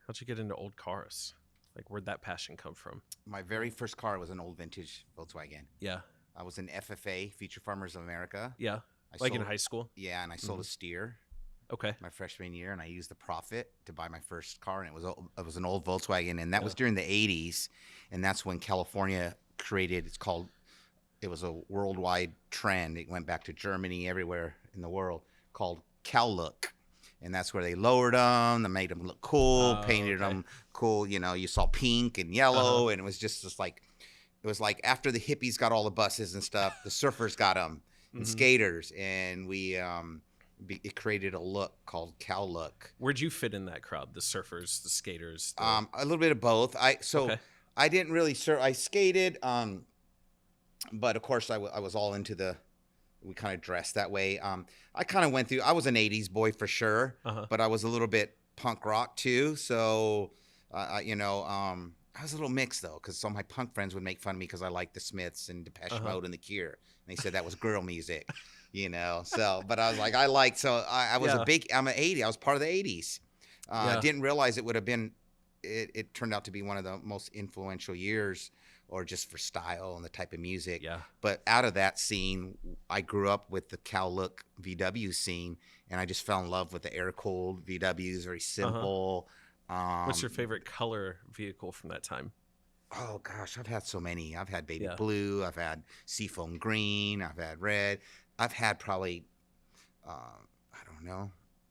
how'd you get into old cars? Like, where'd that passion come from? My very first car was an old vintage Volkswagen. Yeah. I was in FFA, Future Farmers of America. Yeah. I Like in sold- high school? Yeah, and I sold a steer Okay. my freshman year, and I used the profit to buy my first car, and it was an old Volkswagen, and that was during the '80s, and that's when California created. It was a worldwide trend. It went back to Germany, everywhere in the world, called cow look. And that's where they lowered them, they made them look cool, painted them cool. You know, you saw pink and yellow, and it was just like, it was like after the hippies got all the buses and stuff, the surfers got them and skaters, and it created a look called cow look. Where'd you fit in that crowd? The surfers, the skaters? A little bit of both. I didn't really surf. I skated, but of course I was all into we kind of dressed that way. I kind of went through, I was an 80s boy for sure, but I was a little bit punk rock too. So, I was a little mixed though, because some of my punk friends would make fun of me because I liked the Smiths and Depeche Mode and The Cure. And they said that was girl music, So, but I was like, I'm an 80. I was part of the 80s. I didn't realize it would have been, it turned out to be one of the most influential years, or just for style and the type of music. Yeah. But out of that scene, I grew up with the cow look VW scene, and I just fell in love with the air-cooled VWs, very simple. What's your favorite color vehicle from that time? Oh, gosh, I've had so many. I've had baby blue. I've had seafoam green. I've had red. I've had probably,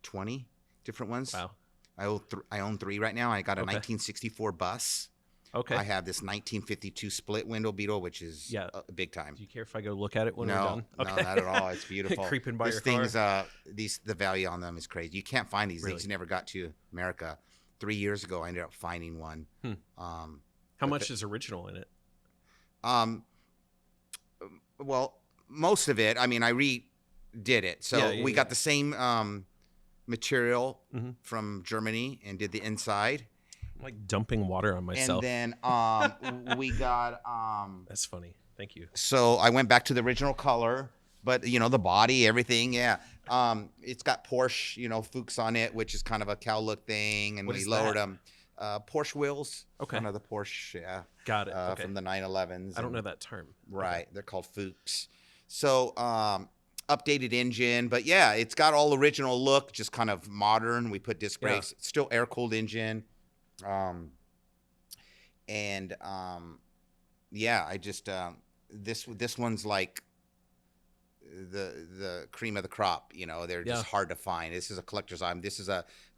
20 different ones. Wow. I own 3 right now. I got a 1964 bus. Okay. I have this 1952 split window Beetle, which is big time. Do you care if I go look at it when we're done? No, not at all. It's beautiful. Creeping by your car. The value on them is crazy. You can't find these. Really? These never got to America. 3 years ago, I ended up finding one. How much is original in it? Well, most of it. I mean, I redid it. So we got the same material from Germany and did the inside. I'm like dumping water on myself. And then we got That's funny. Thank you. So I went back to the original color, but the body, everything, it's got Porsche, Fuchs on it, which is kind of a cow look thing, and we lowered them. Porsche wheels. Okay. One of the Porsche, Got it. from the 911s. I don't know that term. Right. Okay. They're called Fuchs. So updated engine, but it's got all original look, just kind of modern. We put disc brakes. It's still air-cooled engine. I just this one's like the cream of the crop. They're just hard to find. This is a collector's item.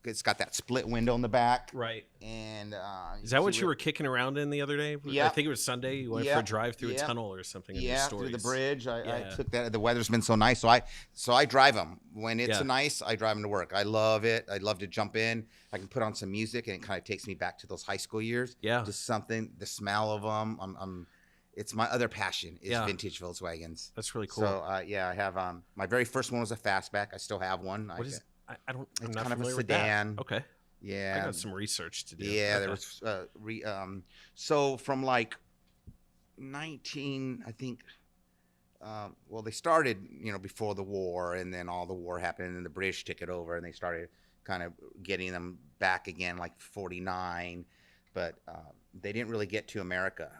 It's got that split window in the back, right? And is that what you were kicking around in the other day? Yeah, I think it was Sunday. You went for a drive through a tunnel or something. Through the bridge. I took that. The weather's been so nice, so I drive them when it's nice. I drive them to work. I love it. I love to jump in. I can put on some music, and it kind of takes me back to those high school years. Yeah, just something. The smell of them. It's my other passion is vintage Volkswagens. That's really cool. So I have my very first one was a fastback. I still have one. I'm it's not kind of a familiar with sedan. that. Okay. Yeah. I got some research to do. Yeah, there was so from like 19, I think. Well, they started before the war, and then all the war happened, and then the British took it over, and they started kind of getting them back again, like 49, but they didn't really get to America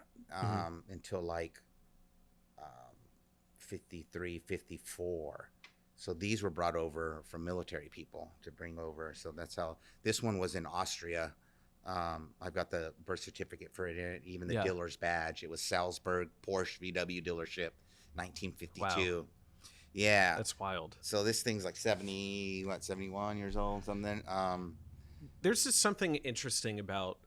until like 53, 54. So these were brought over from military people to bring over. So that's how this one was in Austria. I've got the birth certificate for it, even the dealer's badge. It was Salzburg Porsche VW dealership, 1952. Wow. Yeah. That's wild. So this thing's like 71 years old, something. There's just something interesting about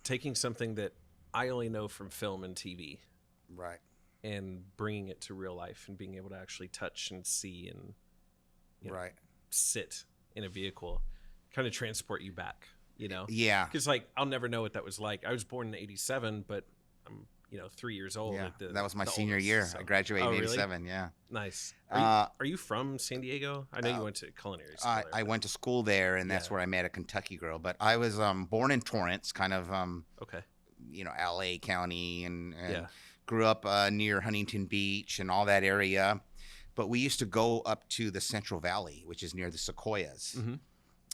taking something that I only know from film and TV. Right. And bringing it to real life and being able to actually touch and see and sit in a vehicle, kind of transport you back, Yeah. Because I'll never know what that was like. I was born in '87, but I'm 3 years old. Yeah, that was my senior year. So. I graduated in '87. Really? Yeah. Nice. Are you from San Diego? I know you went to culinary school. I went to school there, and that's where I met a Kentucky girl. But I was born in Torrance, kind of LA County, and grew up near Huntington Beach and all that area. But we used to go up to the Central Valley, which is near the Sequoias.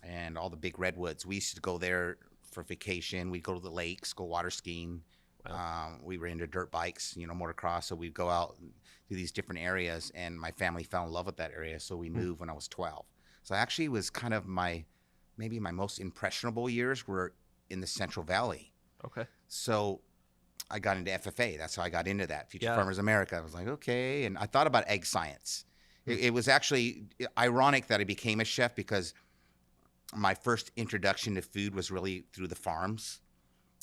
and all the big redwoods. We used to go there for vacation. We'd go to the lakes, go water skiing. Wow. We were into dirt bikes, motocross. So we'd go out to these different areas, and my family fell in love with that area. So we moved when I was 12. So actually it was kind of maybe my most impressionable years were in the Central Valley. Okay. So I got into FFA. That's how I got into that. Future Farmers America. I was like, okay. And I thought about egg science. It was actually ironic that I became a chef because my first introduction to food was really through the farms.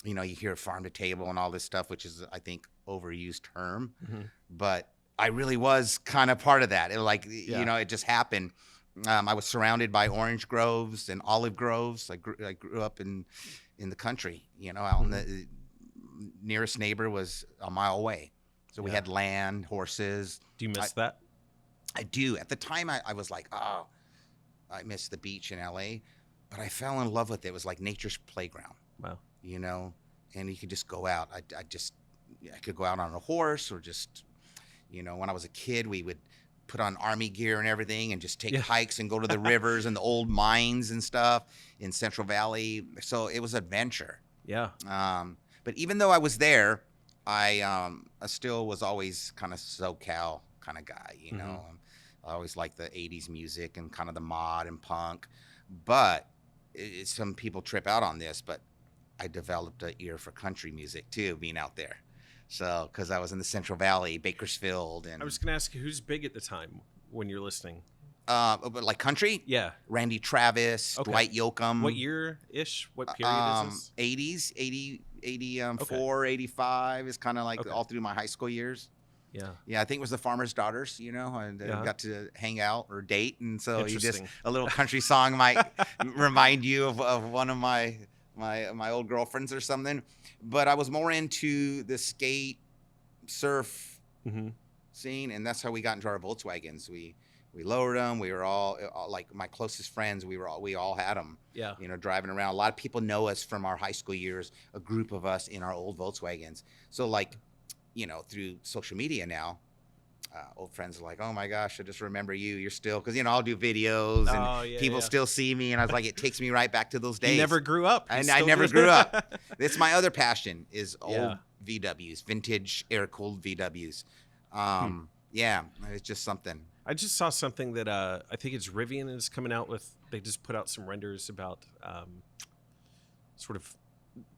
You hear farm to table and all this stuff, which is, I think, overused term. Mm-hmm. But I really was kind of part of that. It just happened. I was surrounded by orange groves and olive groves. I grew up in the country, out in the nearest neighbor was a mile away. So we had land, horses. Do you miss that? I do. At the time, I was like, oh, I miss the beach in LA. But I fell in love with it. It was like nature's playground. Wow. And you could just go out. I could go out on a horse or just, when I was a kid, we would put on army gear and everything and just take hikes and go to the rivers and the old mines and stuff in Central Valley. So it was adventure. Yeah. But even though I was there, I still was always kind of SoCal kind of guy, I always liked the 80s music and kind of the mod and punk. But some people trip out on this, but I developed an ear for country music too, being out there. So, because I was in the Central Valley, Bakersfield, and I was going to ask you, who's big at the time when you're listening? But like country? Yeah. Randy Travis, Dwight Yoakam. What year-ish? What period is this? 80s, 84, 85 is kind of like all through my high school years. Yeah. Yeah, I think it was the Farmer's Daughters, and got to hang out or date. And so a little country song might remind you of one of my old girlfriends or something. But I was more into the skate, surf scene, and that's how we got into our Volkswagens. We lowered them. We were all like my closest friends. We all had them. Yeah. Driving around. A lot of people know us from our high school years. A group of us in our old Volkswagens. So through social media now, old friends are like, oh my gosh, I just remember you. You're still, because I'll do videos and people still see me, and I was like, it takes me right back to those days. You never grew up. And I never grew up. It's my other passion is old VWs, vintage air-cooled VWs. Yeah, it's just something. I just saw something that I think it's Rivian is coming out with. They just put out some renders about sort of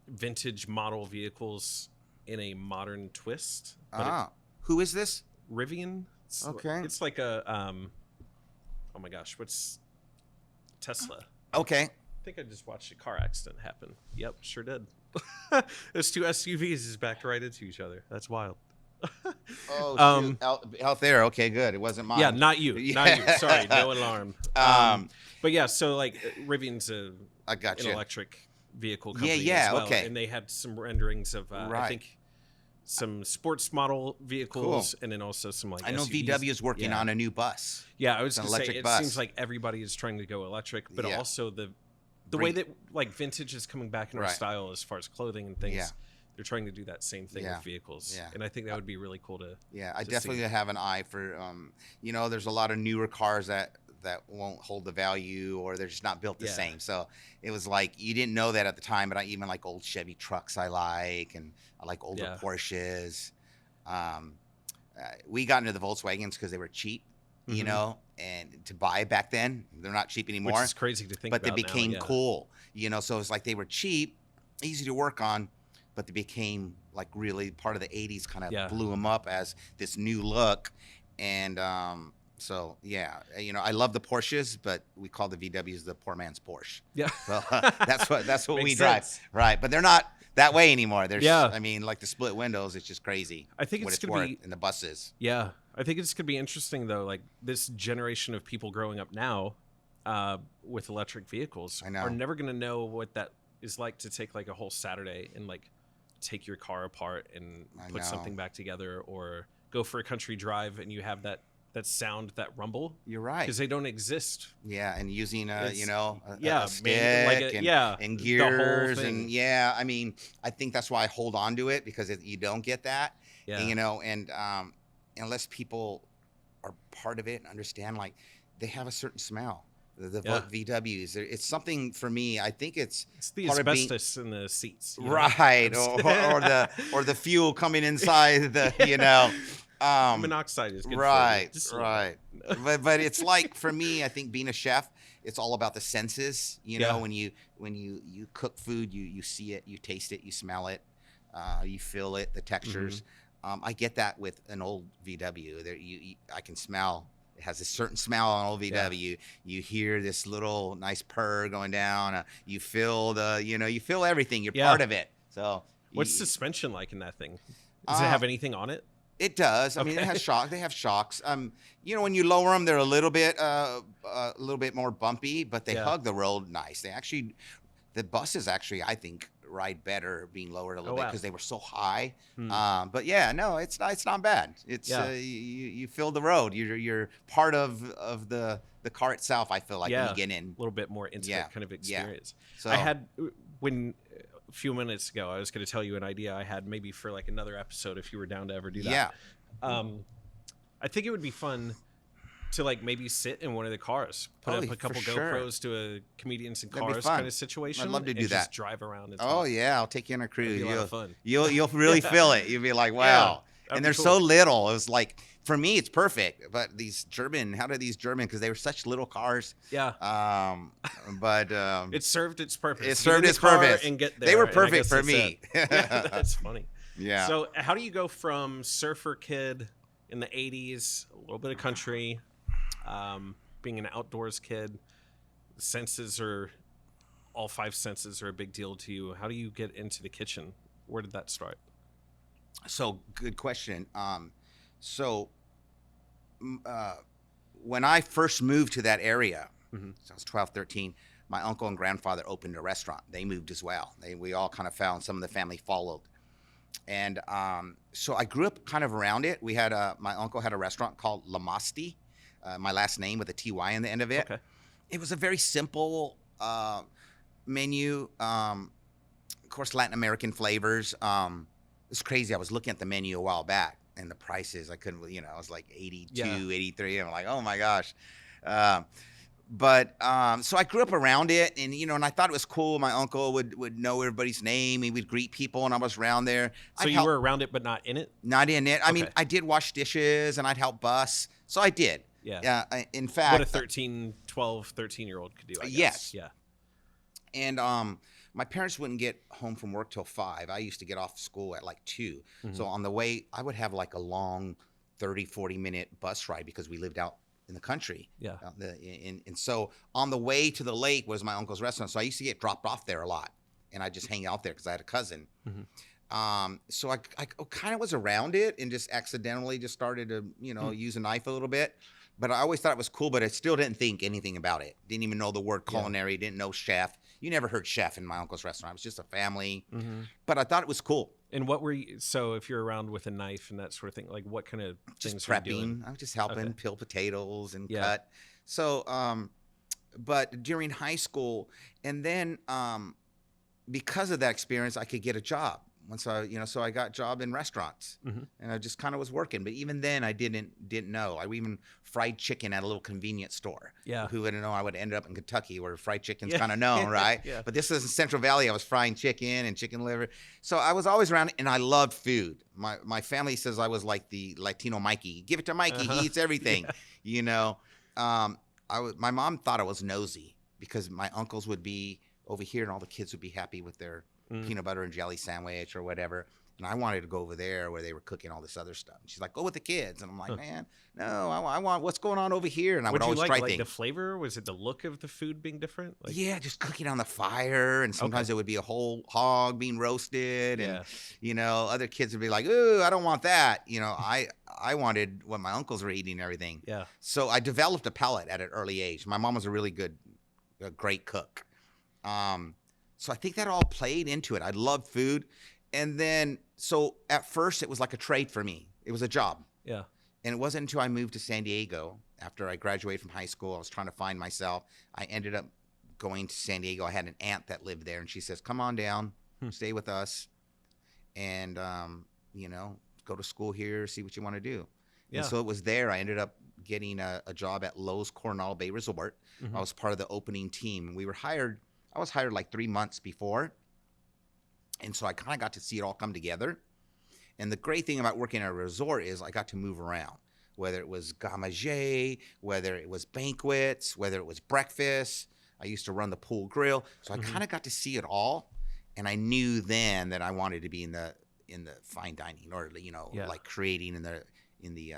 vintage model vehicles in a modern twist. Who is this? Rivian. Okay. It's like a oh my gosh, what's Tesla? Okay. I think I just watched a car accident happen. Yep, sure did. Those two SUVs just backed right into each other. That's wild. Oh, out there. Okay, good. It wasn't mine. Yeah, not you. Not you. Sorry, no alarm. But yeah, so like Rivian's an electric vehicle company as well, okay. And they had some renderings of I think some sports model vehicles, and then also some like I know SUVs. VW is working on a new bus. Yeah, I was going to say it seems like everybody is trying to go electric, but also the way that like vintage is coming back in our style as far as clothing and things. Yeah. They're trying to do that same thing with vehicles. Yeah. And I think that would be really cool to I definitely have an eye for there's a lot of newer cars that won't hold the value, or they're just not built the same. So it was like, you didn't know that at the time, but I even like old Chevy trucks I like, and I like older Porsches. We got into the Volkswagens because they were cheap, and to buy back then. They're not cheap anymore. Which is crazy to think about. But they became cool, so it's like they were cheap, easy to work on, but they became like really part of the 80s, kind of blew them up as this new look. And so, I love the Porsches, but we call the VWs the poor man's Porsche. Yeah. So that's what we drive. Right. But they're not that way anymore. There's, I mean, like the split windows, it's just crazy. I think it's going to be in the buses. Yeah. I think it's going to be interesting though. Like this generation of people growing up now with electric vehicles are never going to know what that is like to take like a whole Saturday and like take your car apart and put something back together, or go for a country drive and you have that sound, that rumble. You're right, because they don't exist. Yeah, and using a stick and gears, the whole thing. And I mean, I think that's why I hold on to it, because you don't get that. Yeah. And unless people are part of it and understand, like, they have a certain smell. the VWs. It's something for me. I think it's the asbestos in the seats, right? Or the fuel coming inside the monoxide is good right, for you. Right. but it's like for me, I think being a chef, it's all about the senses. You know, when you cook food, you see it, you taste it, you smell it, you feel it, the textures. I get that with an old VW. There, I can smell. It has a certain smell on old VW. Yeah. You hear this little nice purr going down. You feel you feel everything. You're part of it. So, what's suspension like in that thing? Does it have anything on it? It does. I mean, it has shock. They have shocks. When you lower them, they're a little bit more bumpy, but they hug the road nice. The buses actually, I think, ride better being lowered a little bit because they were so high. But yeah, no, it's not bad. It's you feel the road. You're part of the car itself. I feel like when you get in, a little bit more intimate kind of experience. Yeah. So I had a few minutes ago, I was going to tell you an idea I had maybe for like another episode if you were down to ever do that. Yeah. I think it would be fun to like maybe sit in one of the cars, put up a couple GoPros to a comedians in cars kind of situation. I'd love to do and that. Just drive around. And I'll take you on a cruise. It'd be a lot of fun. You'll really feel it. You'll be like, wow. And they're so little. It was like, for me, it's perfect. But how do these German? Because they were such little cars. Yeah. But it served its purpose. It served its purpose. And get there. They were perfect for me. That's funny. Yeah. So how do you go from surfer kid in the 80s, a little bit of country, being an outdoors kid, all five senses are a big deal to you. How do you get into the kitchen? Where did that start? So good question. When I first moved to that area, so I was 12, 13, my uncle and grandfather opened a restaurant. They moved as well. We all kind of found, some of the family followed. And so I grew up kind of around it. We had my uncle had a restaurant called Lamas, my last name with a TY in the end of it. Okay. It was a very simple menu. Of course, Latin American flavors. It's crazy. I was looking at the menu a while back and the prices, I couldn't, I was like 82, 83. I'm like, oh my gosh. So I grew up around it and, and I thought it was cool. My uncle would know everybody's name. He would greet people and I was around there. So you were around it, but not in it? Not in it. I mean, I did wash dishes and I'd help bus. So I did. Yeah. In fact, what a 13-year-old could do, I guess. Yes. Yeah. And my parents wouldn't get home from work till 5. I used to get off school at like 2. So on the way, I would have like a long 30, 40-minute bus ride because we lived out in the country. Yeah. And so on the way to the lake was my uncle's restaurant. So I used to get dropped off there a lot. And I just hang out there because I had a cousin. So I kind of was around it and just accidentally just started to, use a knife a little bit. But I always thought it was cool, but I still didn't think anything about it. Didn't even know the word culinary, didn't know chef. You never heard chef in my uncle's restaurant. It was just a family. But I thought it was cool. And what were you, so if you're around with a knife and that sort of thing, like what kind of things were you doing? I was just helping peel potatoes and cut. So, but during high school, and then because of that experience, I could get a job. Once so I got a job in restaurants, and I just kind of was working. But even then, I didn't know. I even fried chicken at a little convenience store. Yeah. Who would know I would end up in Kentucky where fried chicken's kind of known, right? But this is in Central Valley. I was frying chicken and chicken liver. So I was always around, and I loved food. My family says I was like the Latino Mikey. Give it to Mikey. He eats everything. My mom thought I was nosy because my uncles would be over here, and all the kids would be happy with their peanut butter and jelly sandwich or whatever. And I wanted to go over there where they were cooking all this other stuff. And she's like, go with the kids. And I'm like, man, no, I want what's going on over here. And I would always try things. The flavor? Was it the look of the food being different? Just cooking on the fire. And sometimes it would be a whole hog being roasted. And, other kids would be like, ooh, I don't want that. I wanted what my uncles were eating and everything. Yeah. So I developed a palate at an early age. My mom was a great cook. So I think that all played into it. I loved food. And then, so at first it was like a trade for me. It was a job. Yeah. And it wasn't until I moved to San Diego after I graduated from high school. I was trying to find myself. I ended up going to San Diego. I had an aunt that lived there, and she says, come on down, stay with us, and, go to school here, see what you want to do. Yeah. And so it was there. I ended up getting a job at Lowe's Coronado Bay Resort. I was part of the opening team. I was hired like 3 months before. And so I kind of got to see it all come together. And the great thing about working at a resort is I got to move around, whether it was gamage, whether it was banquets, whether it was breakfast. I used to run the pool grill. So I kind of got to see it all. And I knew then that I wanted to be in the fine dining, or, you know, like creating in the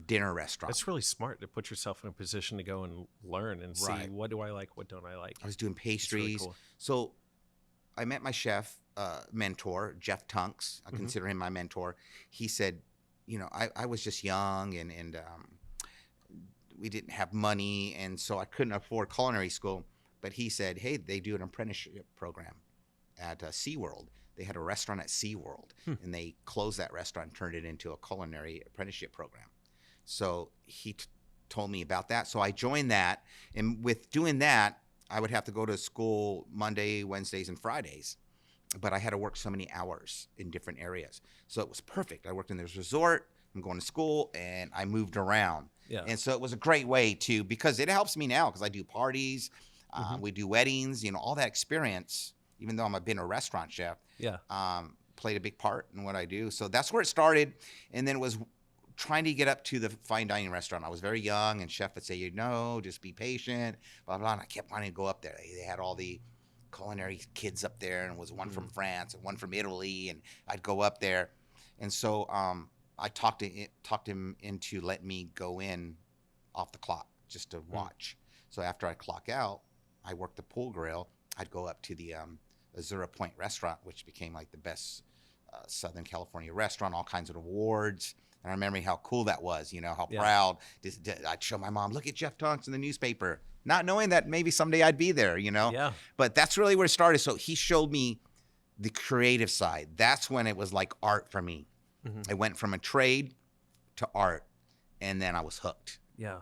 dinner restaurant. That's really smart to put yourself in a position to go and learn and see what do I like, what don't I like. I was doing pastries. Really cool. So I met my chef mentor, Jeff Tunks. I consider him my mentor. He said, you know, I was just young and we didn't have money, and so I couldn't afford culinary school. But he said, hey, they do an apprenticeship program at SeaWorld. They had a restaurant at SeaWorld, and they closed that restaurant and turned it into a culinary apprenticeship program. So he told me about that. So I joined that. And with doing that, I would have to go to school Monday, Wednesdays, and Fridays. But I had to work so many hours in different areas. So it was perfect. I worked in this resort. I'm going to school, and I moved around. Yeah. And so it was a great way to, because it helps me now because I do parties. We do weddings, you know, all that experience, even though I've been a restaurant chef, played a big part in what I do. So that's where it started. And then it was trying to get up to the fine dining restaurant. I was very young, and chef would say, you know, just be patient, blah, blah. And I kept wanting to go up there. They had all the culinary kids up there, and it was one from France and one from Italy, and I'd go up there. And so I talked him into letting me go in off the clock just to watch. So after I clock out, I worked the pool grill. I'd go up to the Azura Point restaurant, which became like the best Southern California restaurant, all kinds of awards. And I remember how cool that was, you know, how proud. I'd show my mom, look at Jeff Tunks in the newspaper, not knowing that maybe someday I'd be there, you know. Yeah. But that's really where it started. So he showed me the creative side. That's when it was like art for me. It went from a trade to art, and then I was hooked. Yeah,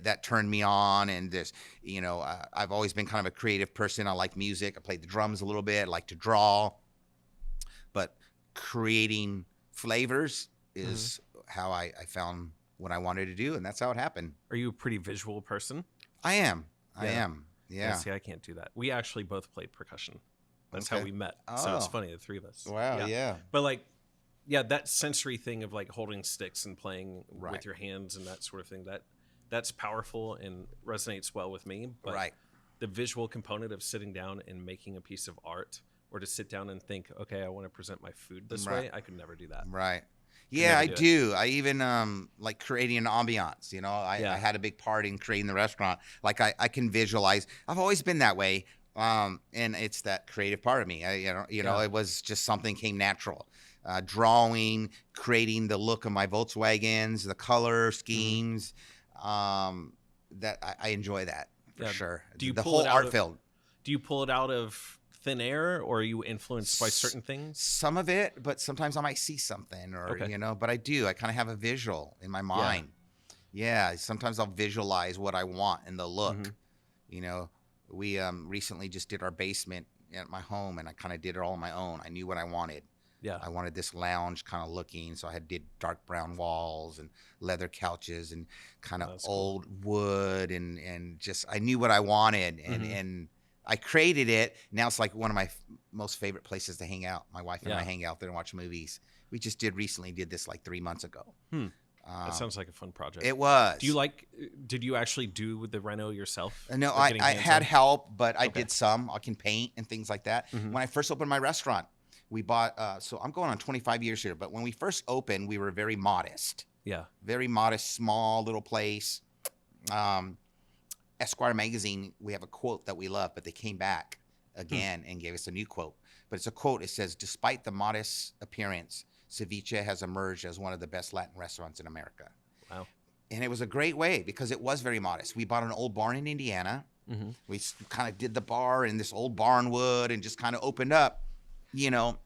that turned me on, and this, you know, I've always been kind of a creative person. I like music. I played the drums a little bit. I like to draw, but creating flavors is how I found what I wanted to do, and that's how it happened. Are you a pretty visual person? I am. I am. Yeah. See, I can't do that. We actually both played percussion. That's how we met. So it's funny, the three of us. Wow. Yeah. But like, yeah, that sensory thing of like holding sticks and playing with your hands and that sort of thing, that's powerful and resonates well with me. But the visual component of sitting down and making a piece of art, or to sit down and think, okay, I want to present my food this way, I could never do that. Right. Yeah, I do. I even like creating an ambiance. You know, I had a big part in creating the restaurant. Like I can visualize. I've always been that way, and it's that creative part of me. You know, it was just something came natural. Drawing, creating the look of my Volkswagens, the color schemes. That I enjoy that for sure. Do you the pull whole art field? Do you pull it out of thin air, or are you influenced by certain things? Some of it, but sometimes I might see something, or you know. But I do. I kind of have a visual in my mind. Yeah. Sometimes I'll visualize what I want in the look. You know, we recently just did our basement at my home, and I kind of did it all on my own. I knew what I wanted. Yeah, I wanted this lounge kind of looking, so I did dark brown walls and leather couches and kind of old wood, and just I knew what I wanted, and I created it. Now it's like one of my most favorite places to hang out. My wife and I hang out there and watch movies. We just did this like 3 months ago. That sounds like a fun project. It was. Did you actually do the reno yourself? No, I had help, but I did some. I can paint and things like that. When I first opened my restaurant, we bought, so I'm going on 25 years here, but when we first opened, we were very modest. Yeah. Very modest, small little place. Esquire magazine, we have a quote that we love, but they came back again and gave us a new quote. But it's a quote. It says, despite the modest appearance, Seviche has emerged as one of the best Latin restaurants in America. Wow. And it was a great way because it was very modest. We bought an old barn in Indiana. We kind of did the bar in this old barn wood and just kind of opened up, you know,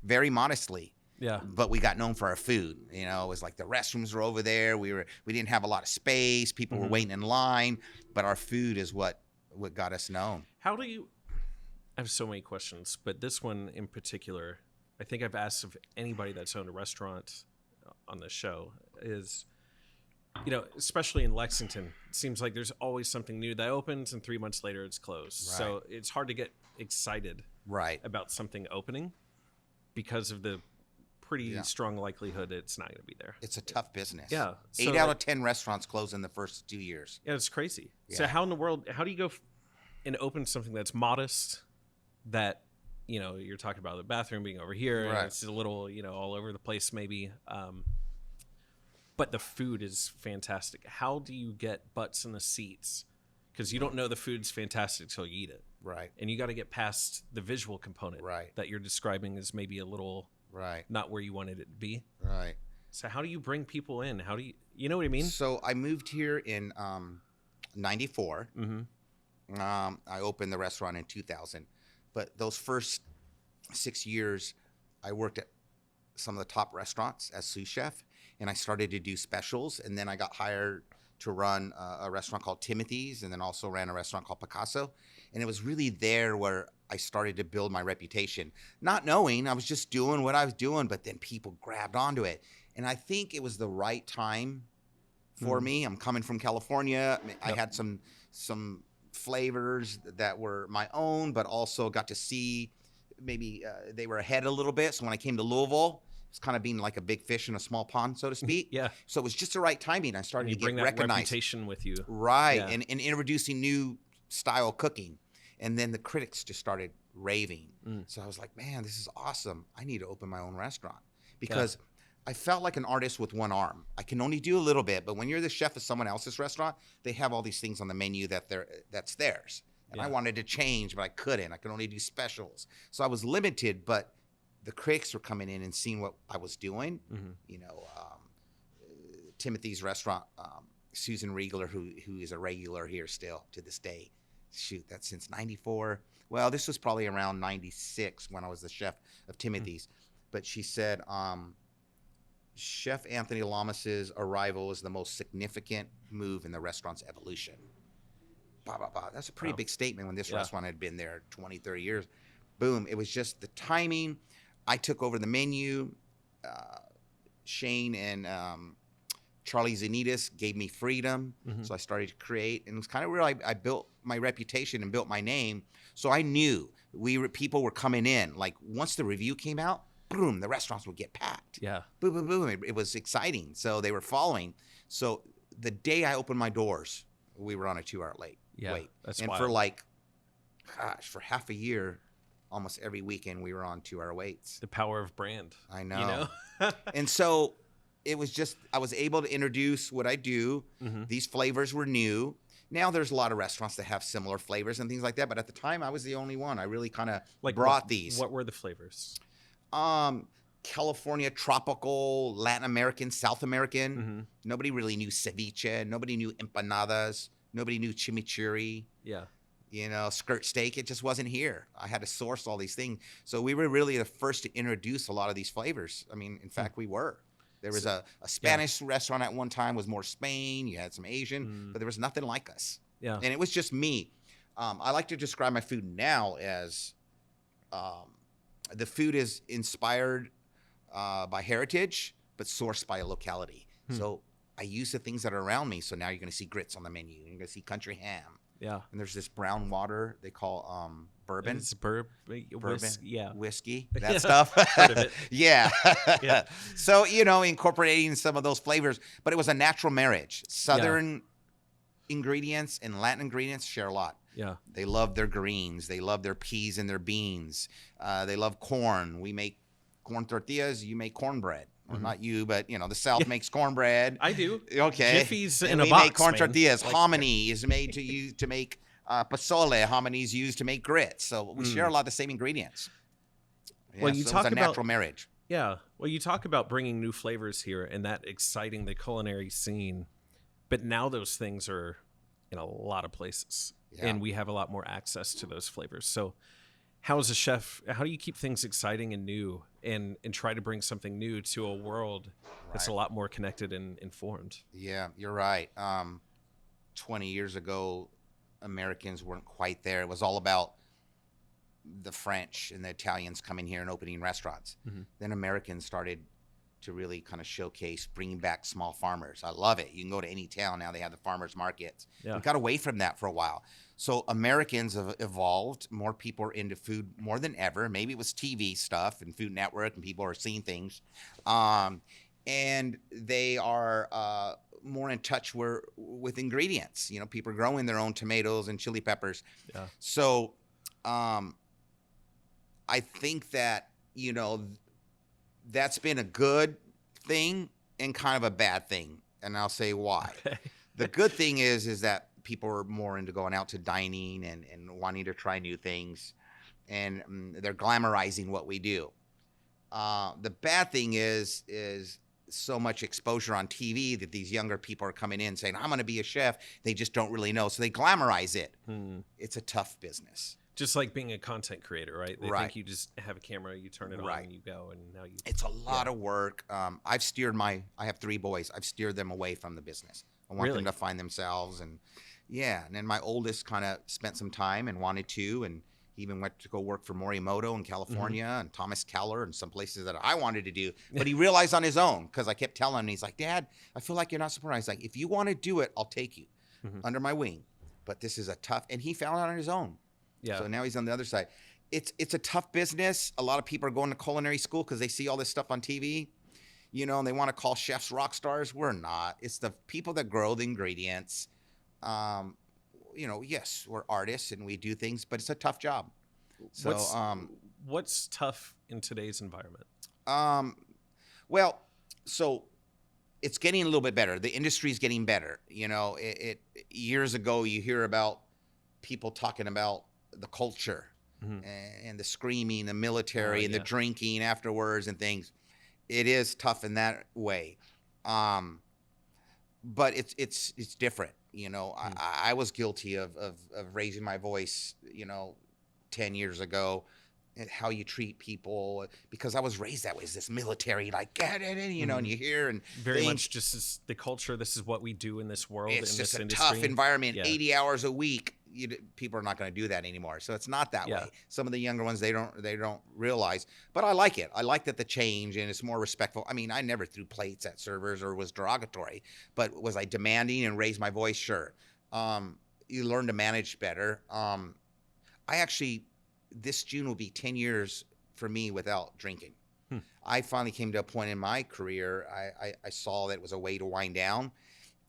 very modestly. Yeah. But we got known for our food. You know, it was like the restrooms were over there. We didn't have a lot of space. People were waiting in line, but our food is what got us known. How do you I have so many questions, but this one in particular, I think I've asked of anybody that's owned a restaurant on this show, is especially in Lexington, it seems like there's always something new that opens and 3 months later it's closed. Right. So it's hard to get excited about something opening because of the pretty strong likelihood it's not going to be there. It's a tough business. Yeah. So 8 out of 10 restaurants close in the first 2 years. Yeah, it's crazy. Yeah. So how do you go and open something that's modest, that, you're talking about the bathroom being over here, and it's a little, all over the place maybe, but the food is fantastic. How do you get butts in the seats? Because you don't know the food's fantastic until you eat it. Right. And you got to get past the visual component that you're describing as maybe a little not where you wanted it to be. Right. So how do you bring people in? How do you know what I mean? So I moved here in 94. Mm-hmm. I opened the restaurant in 2000. But those first 6 years, I worked at some of the top restaurants as sous chef. And I started to do specials, and then I got hired to run a restaurant called Timothy's, and then also ran a restaurant called Picasso. And it was really there where I started to build my reputation, not knowing I was just doing what I was doing, but then people grabbed onto it. And I think it was the right time for me. I'm coming from California. I had some flavors that were my own, but also got to see maybe they were ahead a little bit. So when I came to Louisville, it's kind of being like a big fish in a small pond, so to speak. Yeah. So it was just the right timing. I started to get recognized. Bring that reputation with you. Right. Yeah. And introducing new style cooking. And then the critics just started raving. So I was like, man, this is awesome. I need to open my own restaurant. Because I felt like an artist with one arm. I can only do a little bit. But when you're the chef of someone else's restaurant, they have all these things on the menu that's theirs. And I wanted to change, but I couldn't. I could only do specials. So I was limited, but the critics were coming in and seeing what I was doing. Timothy's restaurant, Susan Riegler, who is a regular here still to this day. Shoot, that's since 94. Well, this was probably around 96 when I was the chef of Timothy's. But she said, Chef Anthony Lamas's arrival is the most significant move in the restaurant's evolution. That's a pretty big statement when this restaurant had been there 20, 30 years. Boom. It was just the timing. I took over the menu. Shane and Charlie Zanitas gave me freedom. So I started to create. And it was kind of where I built my reputation and built my name. So I knew people were coming in. Like once the review came out, boom, the restaurants would get packed. Yeah. Boom, boom, boom. It was exciting. So they were following. So the day I opened my doors, we were on a 2-hour wait. That's wild. For half a year, almost every weekend we were on 2-hour waits. The power of brand. I know. And so it was just, I was able to introduce what I do. These flavors were new. Now there's a lot of restaurants that have similar flavors and things like that. But at the time I was the only one. I really kind of brought these. What were the flavors? California, tropical, Latin American, South American. Nobody really knew ceviche. Nobody knew empanadas. Nobody knew chimichurri. Yeah. Skirt steak. It just wasn't here. I had to source all these things. So we were really the first to introduce a lot of these flavors. I mean, in fact, we were. There was a Spanish restaurant at one time, was more Spain. You had some Asian, but there was nothing like us. Yeah. And it was just me. I like to describe my food now as the food is inspired by heritage, but sourced by a locality. So I use the things that are around me. So now you're going to see grits on the menu. You're going to see country ham. Yeah. And there's this brown water they call bourbon. It's whiskey, that stuff. Heard of it. Yeah. So, incorporating some of those flavors, but it was a natural marriage. Southern ingredients and Latin ingredients share a lot. Yeah. They love their greens. They love their peas and their beans. They love corn. We make corn tortillas. You make cornbread. Well, not you, but the South makes cornbread. I do. Okay. Jiffy's in a box. We make corn tortillas. Hominy is made to make pozole. Hominy is used to make grits. So we share a lot of the same ingredients. Yeah, well, you talk about natural marriage. Yeah. Well, you talk about bringing new flavors here and that exciting the culinary scene, but now those things are in a lot of places, and we have a lot more access to those flavors. So how as a chef, how do you keep things exciting and new and try to bring something new to a world that's a lot more connected and informed? Yeah, you're right. 20 years ago, Americans weren't quite there. It was all about the French and the Italians coming here and opening restaurants. Then Americans started to really kind of showcase bringing back small farmers. I love it. You can go to any town now, they have the farmers markets. We got away from that for a while. So Americans have evolved. More people are into food more than ever. Maybe it was TV stuff and Food Network, and people are seeing things. And they are more in touch with ingredients. You know, people are growing their own tomatoes and chili peppers. Yeah. So I think that, you know, that's been a good thing and kind of a bad thing. And I'll say why. Okay. The good thing is that people are more into going out to dining and wanting to try new things. And they're glamorizing what we do. The bad thing is so much exposure on TV that these younger people are coming in saying, I'm going to be a chef. They just don't really know. So they glamorize it. It's a tough business. Just like being a content creator, right? They think you just have a camera, you turn it on, and you go, and now you... It's a lot of work. I have 3 boys. I've steered them away from the business. I want them to find themselves. And then my oldest kind of spent some time and wanted to, and he even went to go work for Morimoto in California and Thomas Keller and some places that I wanted to do. But he realized on his own, because I kept telling him, he's like, Dad, I feel like you're not surprised. Like, if you want to do it, I'll take you under my wing. But this is a tough, and he found out on his own. Yeah. So now he's on the other side. It's a tough business. A lot of people are going to culinary school because they see all this stuff on TV, you know, and they want to call chefs rock stars. We're not. It's the people that grow the ingredients. You know, yes, we're artists and we do things, but it's a tough job. So, what's tough in today's environment? Well, so it's getting a little bit better. The industry is getting better. You know, it years ago you hear about people talking about the culture and the screaming, the military, and the drinking afterwards and things. It is tough in that way, but it's different. You know, I was guilty of raising my voice, you know, 10 years ago, and how you treat people, because I was raised that way. It's this military, like, get it in, you know, and you hear and very much just as the culture. This is what we do in this world. It's in just this a industry. Tough environment, 80 hours a week. People are not going to do that anymore. So it's not that way. Some of the younger ones, they don't realize, but I like it. I like that the change, and it's more respectful. I mean, I never threw plates at servers or was derogatory, but was I demanding and raised my voice? Sure. You learn to manage better. I actually, this June will be 10 years for me without drinking. I finally came to a point in my career. I saw that it was a way to wind down.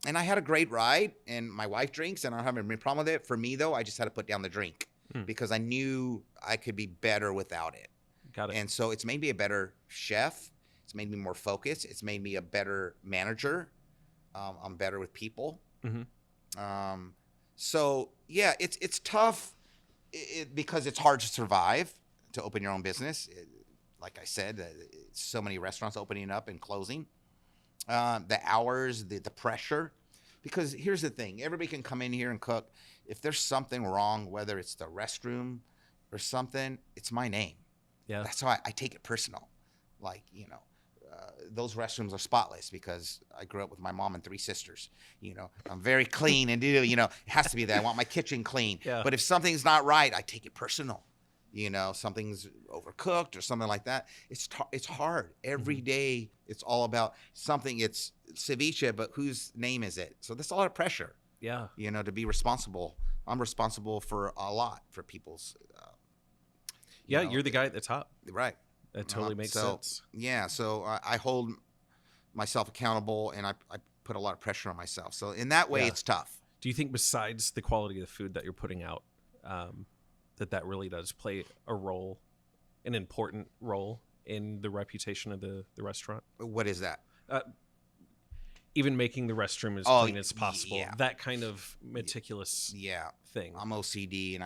And I had a great ride, and my wife drinks, and I don't have any problem with it. For me, though, I just had to put down the drink because I knew I could be better without it. Got it. And so it's made me a better chef. It's made me more focused. It's made me a better manager. I'm better with people. So, yeah, it's tough because it's hard to survive, to open your own business. Like I said, so many restaurants opening up and closing. The hours, the pressure, because here's the thing, everybody can come in here and cook. If there's something wrong, whether it's the restroom or something, it's my name. Yeah. That's how I take it personal. Like, you know, those restrooms are spotless because I grew up with my mom and 3 sisters. You know, I'm very clean and you know, it has to be that. I want my kitchen clean. Yeah. But if something's not right, I take it personal. You know, something's overcooked or something like that. It's hard. Every day it's all about something. It's Seviche, but whose name is it? So there's a lot of pressure. Yeah. You know, to be responsible. I'm responsible for a lot for people's. You're the guy at the top. Right. That totally makes sense. Yeah. So I hold myself accountable, and I put a lot of pressure on myself. So in that way, it's tough. Do you think besides the quality of the food that you're putting out, that really does play a role, an important role in the reputation of the restaurant? What is that? Even making the restroom as clean as possible. Yeah. That kind of meticulous thing. I'm OCD, and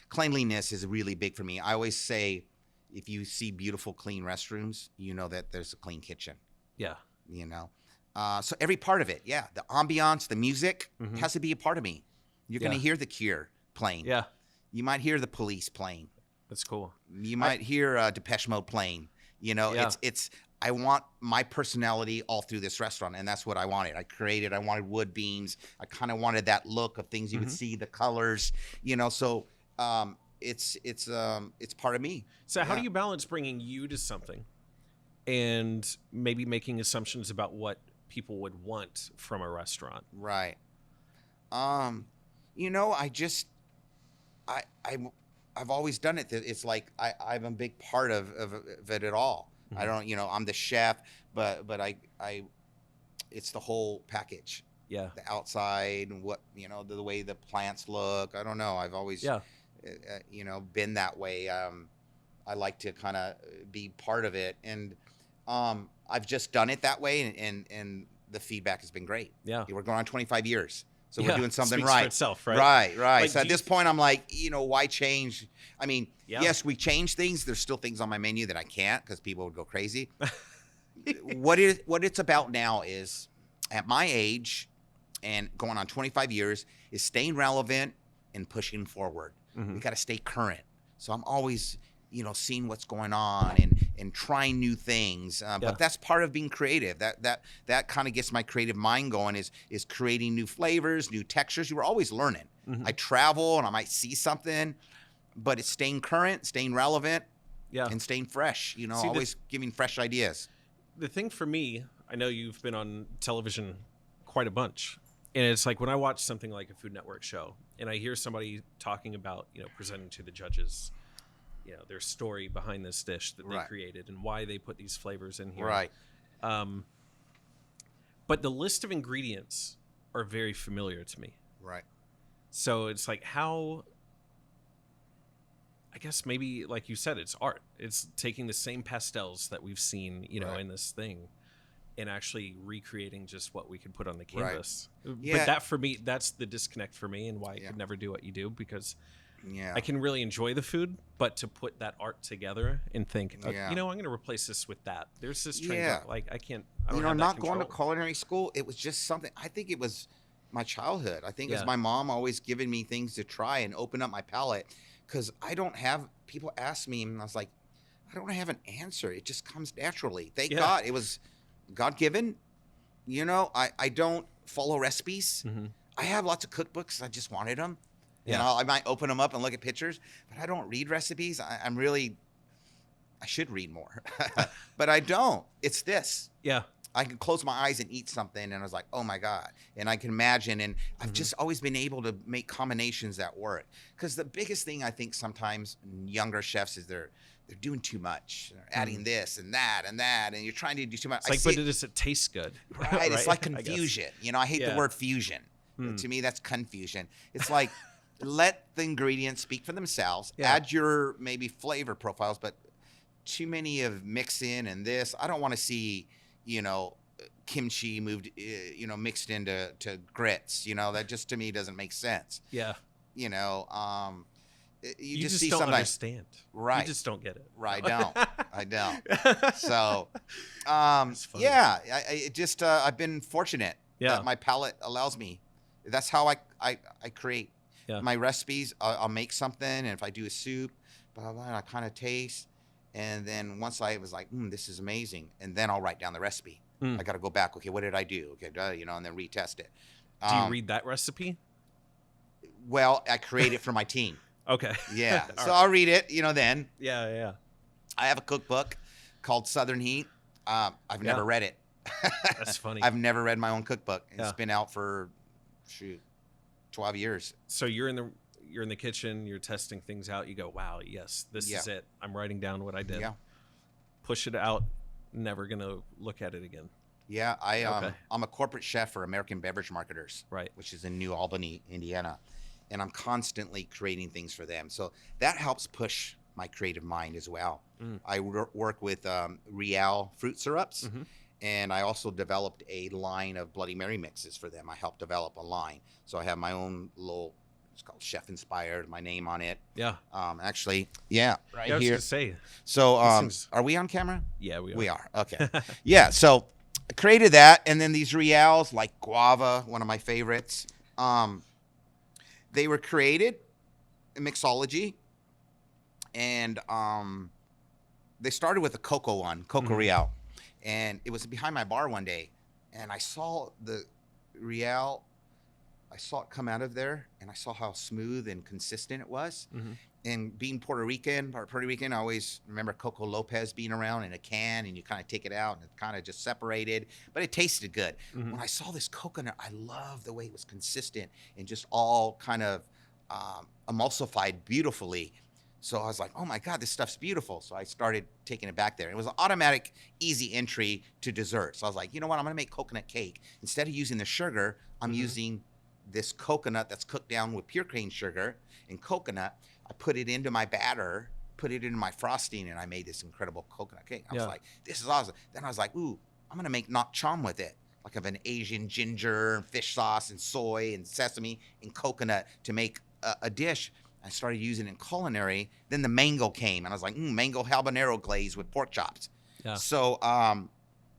cleanliness is really big for me. I always say, if you see beautiful, clean restrooms, you know that there's a clean kitchen. Yeah. You know? So every part of it, the ambiance, the music has to be a part of me. You're going to hear The Cure playing. Yeah. You might hear The Police playing. That's cool. You might hear Depeche Mode playing. You know, I want my personality all through this restaurant, and that's what I wanted. I wanted wood beams. I kind of wanted that look of things you would see, the colors, you know. So it's part of me. So how do you balance bringing you to something and maybe making assumptions about what people would want from a restaurant? Right. You know, I've always done it. It's like I'm a big part of it at all. I don't, you know, I'm the chef, but it's the whole package. Yeah. The outside and what, you know, the way the plants look. I don't know. I've always, you know, been that way. I like to kind of be part of it, and I've just done it that way, and the feedback has been great. Yeah. We're going on 25 years. So we're doing something Speaks right. For itself, right? Right. Like, so at this point, I'm like, you know, why change? I mean, yes, we change things. There's still things on my menu that I can't because people would go crazy. What it's about now is, at my age and going on 25 years, is staying relevant and pushing forward. We got to stay current. So I'm always, you know, seeing what's going on and trying new things. But that's part of being creative. That kind of gets my creative mind going, is creating new flavors, new textures. You were always learning. I travel and I might see something, but it's staying current, staying relevant, and staying fresh, you know, always giving fresh ideas. The thing for me, I know you've been on television quite a bunch, and it's like when I watch something like a Food Network show and I hear somebody talking about, you know, presenting to the judges, you know, their story behind this dish that they created and why they put these flavors in here. Right. But the list of ingredients are very familiar to me. Right. So it's like, how, I guess maybe like you said, it's art. It's taking the same pastels that we've seen, you know, in this thing, and actually recreating just what we could put on the canvas. Yeah. But that, for me, that's the disconnect for me, and why I could never do what you do, because I can really enjoy the food, but to put that art together and think, you know, I'm going to replace this with that. There's this trend, like I don't you know, have not that going to control. culinary school, it was just something, I think it was my childhood. I think it was my mom always giving me things to try and open up my palate, because I don't have, people ask me, and I was like, I don't have an answer. It just comes naturally. Thank God. It was God-given. You know, I don't follow recipes. I have lots of cookbooks. I just wanted them. You know, I might open them up and look at pictures, but I don't read recipes. I should read more, but I don't. It's this. Yeah. I can close my eyes and eat something, and I was like, oh my God. And I can imagine, and I've just always been able to make combinations that work. Because the biggest thing I think sometimes younger chefs is they're doing too much. They're adding this and that, and you're trying to do too much. It's like, but does it taste good? Right. It's like confusion. You know, I hate the word fusion. To me, that's confusion. It's like, let the ingredients speak for themselves. Add your maybe flavor profiles, but too many of mixing and this. I don't want to see, you know, kimchi moved, you know, mixed into grits. You know, that just to me doesn't make sense. Yeah. You know, you just see don't sometimes understand. Right. You just don't get it. Right. I don't. So, I've been fortunate that my palate allows me. That's how I create my recipes. I'll make something, and if I do a soup, blah, blah, blah, I kind of taste. And then once I was like, this is amazing. And then I'll write down the recipe. I got to go back. Okay, what did I do? Okay, you know, and then retest it. Do you read that recipe? Well, I create it for my team. Okay. Yeah. So I'll read it, you know, then. Yeah. I have a cookbook called Southern Heat. I've never read it. That's funny. I've never read my own cookbook. It's been out for, 12 years. So you're in the kitchen, you're testing things out. You go, wow, yes, this is it. I'm writing down what I did. Yeah. Push it out. Never going to look at it again. Yeah. I'm a corporate chef for American Beverage Marketers, which is in New Albany, Indiana. And I'm constantly creating things for them. So that helps push my creative mind as well. I work with Real fruit syrups. And I also developed a line of Bloody Mary mixes for them. I helped develop a line. So I have my own little, it's called Chef Inspired, my name on it. Yeah. Actually, right I was here. Gonna say. So are we on camera? Yeah, we are. We are. Okay. Yeah. So I created that. And then these Reals, like guava, one of my favorites. They were created in mixology. And they started with a cocoa one, Coco Real. And it was behind my bar one day, and I saw the Real. I saw it come out of there, and I saw how smooth and consistent it was. and being Puerto Rican, I always remember Coco Lopez being around in a can, and you kind of take it out and it kind of just separated, but it tasted good. Mm-hmm. When I saw this coconut, I loved the way it was consistent and just all kind of emulsified beautifully. So I was like, oh my God, this stuff's beautiful. So I started taking it back there. It was an automatic, easy entry to dessert. So I was like, you know what? I'm going to make coconut cake. Instead of using the sugar, I'm using this coconut that's cooked down with pure cane sugar and coconut. I put it into my batter, put it into my frosting, and I made this incredible coconut cake. I was like, this is awesome. Then I was like, ooh, I'm going to make nak chom with it. Like of an Asian ginger and fish sauce and soy and sesame and coconut to make a dish. I started using it in culinary. Then the mango came, and I was like, mango habanero glaze with pork chops. Yeah. So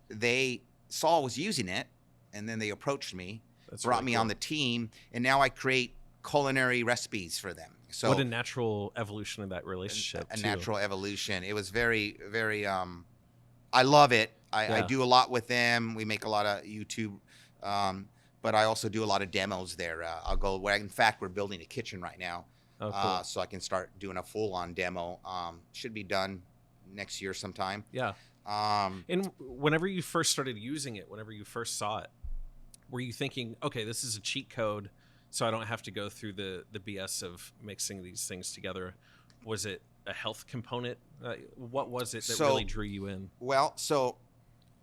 they saw I was using it, and then they approached me, brought me on the team, and now I create culinary recipes for them. So what a natural evolution of that relationship. A natural evolution. It was very, very, I love it. I do a lot with them. We make a lot of YouTube, but I also do a lot of demos there. I'll go, in fact, we're building a kitchen right now. Oh, cool. So I can start doing a full-on demo. Should be done next year sometime. Yeah. And whenever you first started using it, whenever you first saw it, were you thinking, okay, this is a cheat code, so I don't have to go through the BS of mixing these things together? Was it a health component? What was it that really drew you in? Well, so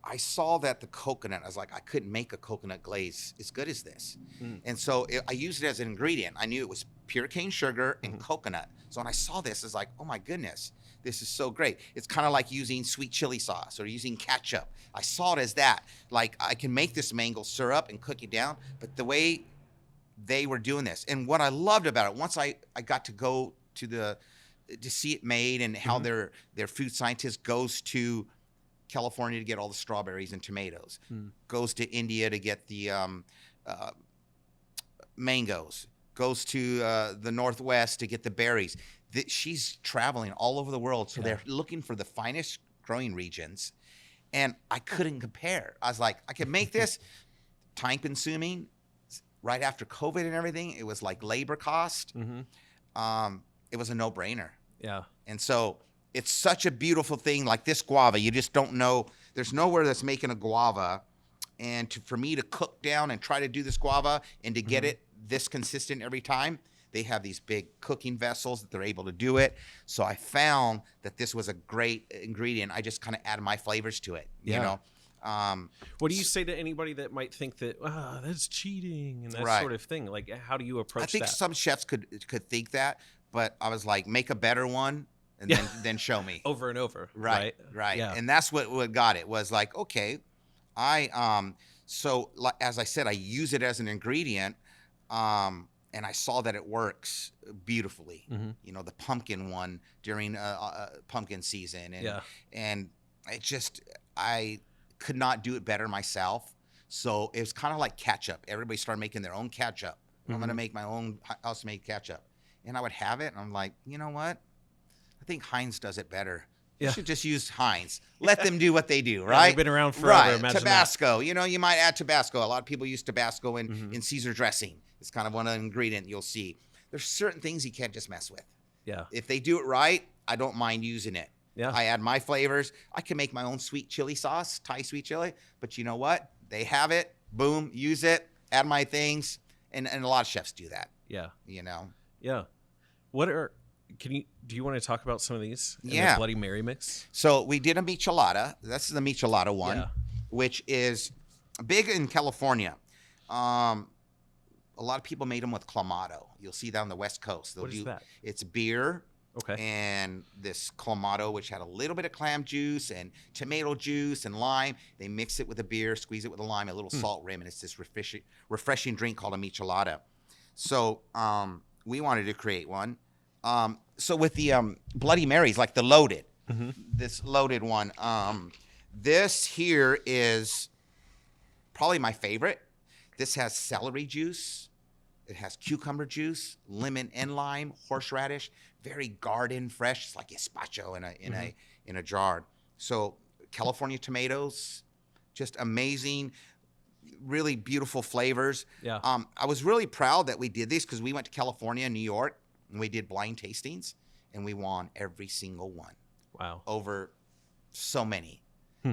I saw that the coconut, I was like, I couldn't make a coconut glaze as good as this. And so I used it as an ingredient. I knew it was pure cane sugar and coconut. So when I saw this, it's like, oh my goodness, this is so great. It's kind of like using sweet chili sauce or using ketchup. I saw it as that. Like, I can make this mango syrup and cook it down, but the way they were doing this, and what I loved about it, once I got to go to see it made and how their food scientist goes to California to get all the strawberries and tomatoes, goes to India to get the mangoes, goes to the Northwest to get the berries. She's traveling all over the world, so they're looking for the finest growing regions, and I couldn't compare. I was like, I can make this time consuming. Right after COVID and everything, it was like labor cost. It was a no-brainer. Yeah. And so it's such a beautiful thing, like this guava. You just don't know. There's nowhere that's making a guava. And for me to cook down and try to do this guava and to get it this consistent every time, they have these big cooking vessels that they're able to do it. So I found that this was a great ingredient. I just kind of added my flavors to it, you know. What do you say to anybody that might think that that's cheating and that sort of thing? Like, how do you approach that? I think some chefs could think that, but I was like, make a better one and then show me over and over. Right. Yeah. And that's what got it, was like, okay, so as I said, I use it as an ingredient, and I saw that it works beautifully. You know, the pumpkin one during pumpkin season, and it just, I could not do it better myself. So it was kind of like ketchup. Everybody started making their own ketchup. I'm going to make my own house-made ketchup. And I would have it, and I'm like, you know what? I think Heinz does it better. You should just use Heinz. Let them do what they do, right? They've been around forever. Imagine Tabasco. That. You know, you might add Tabasco. A lot of people use Tabasco in Caesar dressing. It's kind of one ingredient you'll see. There's certain things you can't just mess with. Yeah. If they do it right, I don't mind using it. Yeah. I add my flavors. I can make my own sweet chili sauce, Thai sweet chili. But you know what? They have it. Boom. Use it. Add my things. And a lot of chefs do that. Yeah. You know? Yeah. Do you want to talk about some of these? Yeah. The Bloody Mary mix? So we did a michelada. This is the michelada one, which is big in California. A lot of people made them with clamato. You'll see that on the West Coast. What is that? It's beer. Okay. And this clamato, which had a little bit of clam juice and tomato juice and lime. They mix it with a beer, squeeze it with a lime, a little salt rim, and it's this refreshing drink called a michelada. So we wanted to create one. So with the Bloody Marys, like the loaded, this loaded one, this here is probably my favorite. This has celery juice. It has cucumber juice, lemon and lime, horseradish, very garden fresh. It's like gazpacho in a jar. So California tomatoes, just amazing, really beautiful flavors. Yeah. I was really proud that we did this because we went to California and New York and we did blind tastings. and we won every single one. Wow. Over so many.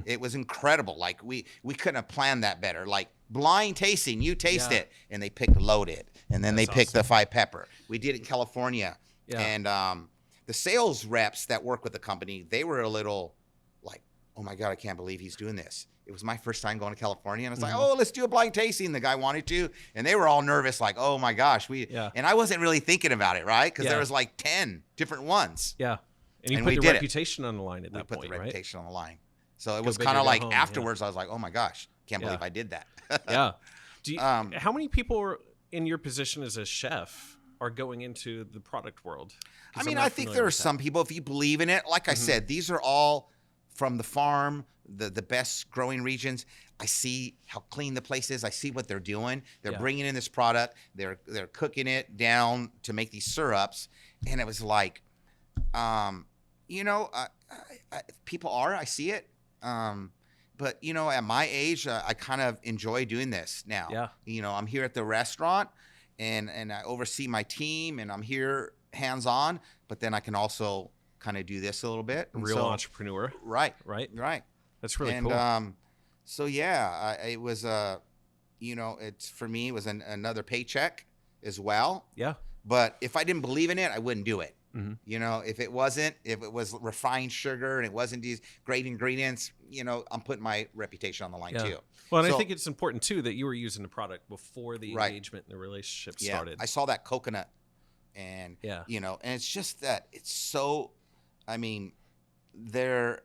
It was incredible. Like we couldn't have planned that better. Like blind tasting, you taste it, and they picked loaded, and then they picked the 5 pepper. We did it in California, and the sales reps that work with the company, they were a little like, oh my God, I can't believe he's doing this. It was my first time going to California, and it's like, oh, let's do a blind tasting. The guy wanted to, and they were all nervous, like, oh my gosh, and I wasn't really thinking about it, right? Because there was like 10 different ones. Yeah, and you put the reputation on the line at that point, right? We put the reputation on the line. So it was kind of like afterwards, I was like, oh my gosh, can't believe I did that. Yeah. How many people in your position as a chef are going into the product world? I mean, I think there are some people, if you believe in it, like I said, these are all from the farm, the best growing regions. I see how clean the place is. I see what they're doing. They're bringing in this product. They're cooking it down to make these syrups. And it was like, people I see it. But at my age, I kind of enjoy doing this now. Yeah. I'm here at the restaurant and I oversee my team and I'm here hands on, but then I can also kind of do this a little bit. Real entrepreneur. Right. That's really cool. So yeah, it was, it's for me, it was another paycheck as well. Yeah. But if I didn't believe in it, I wouldn't do it. If it was refined sugar and it wasn't these great ingredients, I'm putting my reputation on the line too. Well, and I think it's important too that you were using the product before the engagement and the relationship started. I saw that coconut and, and it's just that it's so, I mean, they're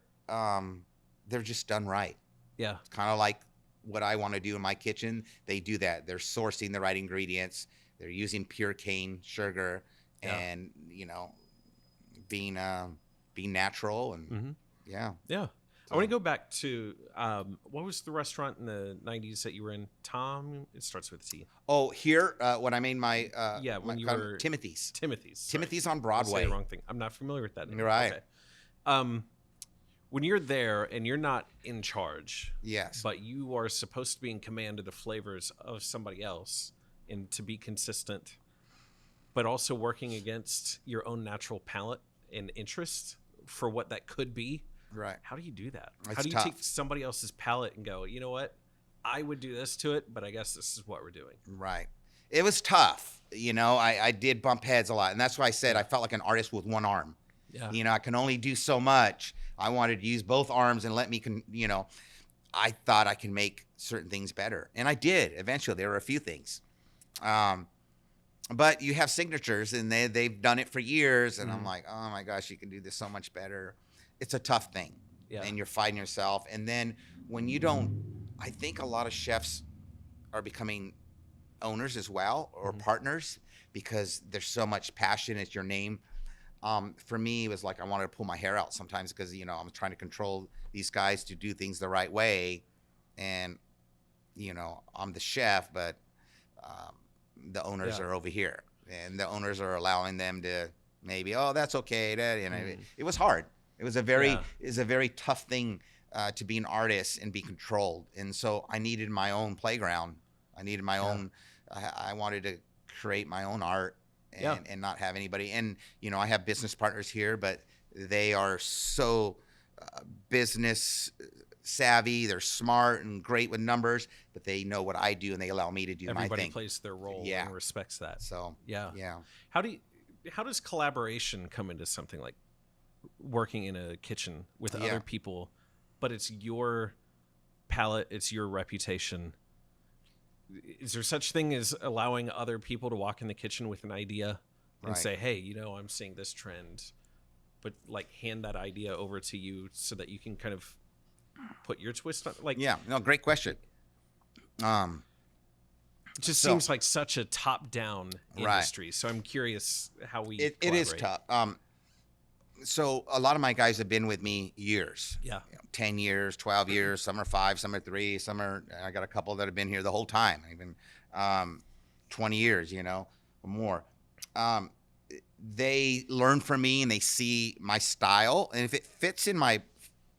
just done right. Yeah. It's kind of like what I want to do in my kitchen. They do that. They're sourcing the right ingredients. They're using pure cane sugar and, being natural and Yeah. I want to go back to what was the restaurant in the 90s that you were in? Tom, it starts with T. Oh, here when I made my when you were Timothy's sorry. on Broadway. I the wrong thing. I'm not familiar with that name. You're right. Okay. When you're there and you're not in charge, yes, but you are supposed to be in command of the flavors of somebody else and to be consistent, but also working against your own natural palate and interest for what that could be. Right. How do you do that? It's How do you tough. take somebody else's palate and go, you know what? I would do this to it, but I guess this is what we're doing. Right. It was tough. I did bump heads a lot. And that's why I said I felt like an artist with one arm. Yeah. I can only do so much. I wanted to use both arms and let me, I thought I can make certain things better. And I did. Eventually, there were a few things. But you have signatures and they've done it for years. And I'm like, oh my gosh, you can do this so much better. It's a tough thing. Yeah. And you're fighting yourself. And then when you don't, I think a lot of chefs are becoming owners as well or partners because there's so much passion. It's your name. For me, it was like I wanted to pull my hair out sometimes because, I'm trying to control these guys to do things the right way. And, I'm the chef, but the owners are over here. And the owners are allowing them to maybe, oh, that's okay. It was hard. It was a very tough thing to be an artist and be controlled. And so I needed my own playground. I needed my own, I wanted to create my own art and not have anybody. And, I have business partners here, but they are so business savvy. They're smart and great with numbers, but they know what I do and they allow me to do my thing. Everybody plays their role and respects that. So, yeah. How does collaboration come into something like working in a kitchen with other people, but it's your palate, it's your reputation? Is there such thing as allowing other people to walk in the kitchen with an idea and say, hey, I'm seeing this trend, but like hand that idea over to you so that you can kind of put your twist on it? Great question. It just seems like such a top-down industry. So I'm curious how we it is tough. So a lot of my guys have been with me years. Yeah. 10 years, 12 years. Some are 5, some are 3, I got a couple that have been here the whole time, even 20 years, or more. They learn from me and they see my style. And if it fits in my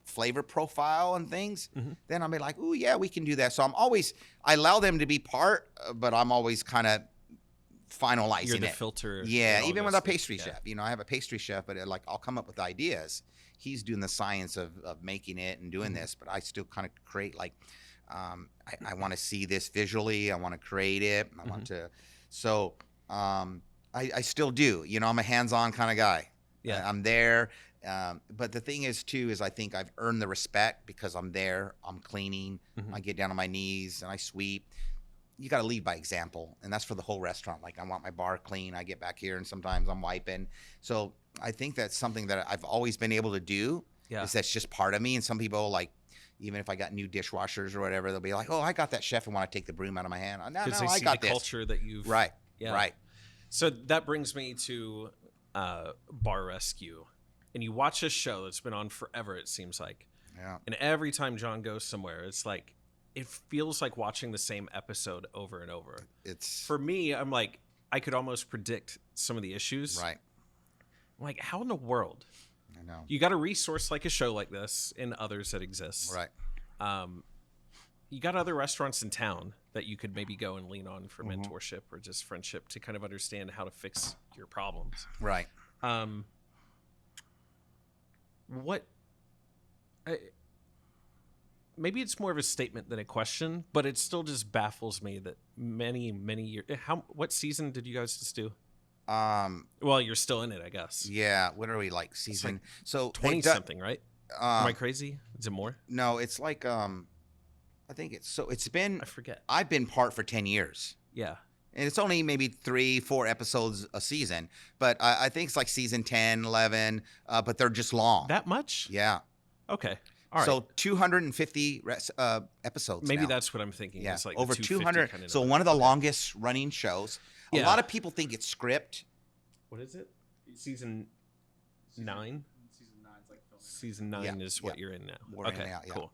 flavor profile and things, then I'll be like, oh yeah, we can do that. So I allow them to be part, but I'm always kind of finalizing You're the it. filter. Yeah, even with a pastry chef. I have a pastry chef, but like I'll come up with ideas. He's doing the science of making it and doing this, but I still kind of create like I want to see this visually. I want to create it. I want to. So I still do. I'm a hands-on kind of guy. Yeah, I'm there. But the thing is too is I think I've earned the respect because I'm there. I'm cleaning. I get down on my knees and I sweep. You got to lead by example, and that's for the whole restaurant. Like I want my bar clean. I get back here and sometimes I'm wiping. So I think that's something that I've always been able to do. Yeah, is that's just part of me. And some people like, even if I got new dishwashers or whatever, they'll be like, "Oh, I got that chef," and want to take the broom out of my hand. No, I got this culture that you've right. So that brings me to Bar Rescue, and you watch this show that's been on forever. It seems like, and every time John goes somewhere, it's like. It feels like watching the same episode over and over. It's for me, I'm like, I could almost predict some of the issues. Right. I'm like, how in the world? I know. You got a resource like a show like this and others that exist. Right. You got other restaurants in town that you could maybe go and lean on for mentorship or just friendship to kind of understand how to fix your problems. Right. Maybe it's more of a statement than a question, but it still just baffles me that many years. What season did you guys just do? Well, you're still in it, I guess. Yeah. What are we like? Season like so 20 something, right? Am I crazy? Is it more? No, it's like I think it's been. I forget. I've been part for 10 years. Yeah. And it's only maybe 3-4 episodes a season, but I think it's like season 10, 11. But they're just long. That much? Yeah. Okay. All right. So 250 episodes. Maybe now. that's what I'm thinking. Yeah, it's like over 200. So one of the longest running shows. A lot of people think it's script. What is it? Season 9. Season 9 is what you're in now. Okay, cool.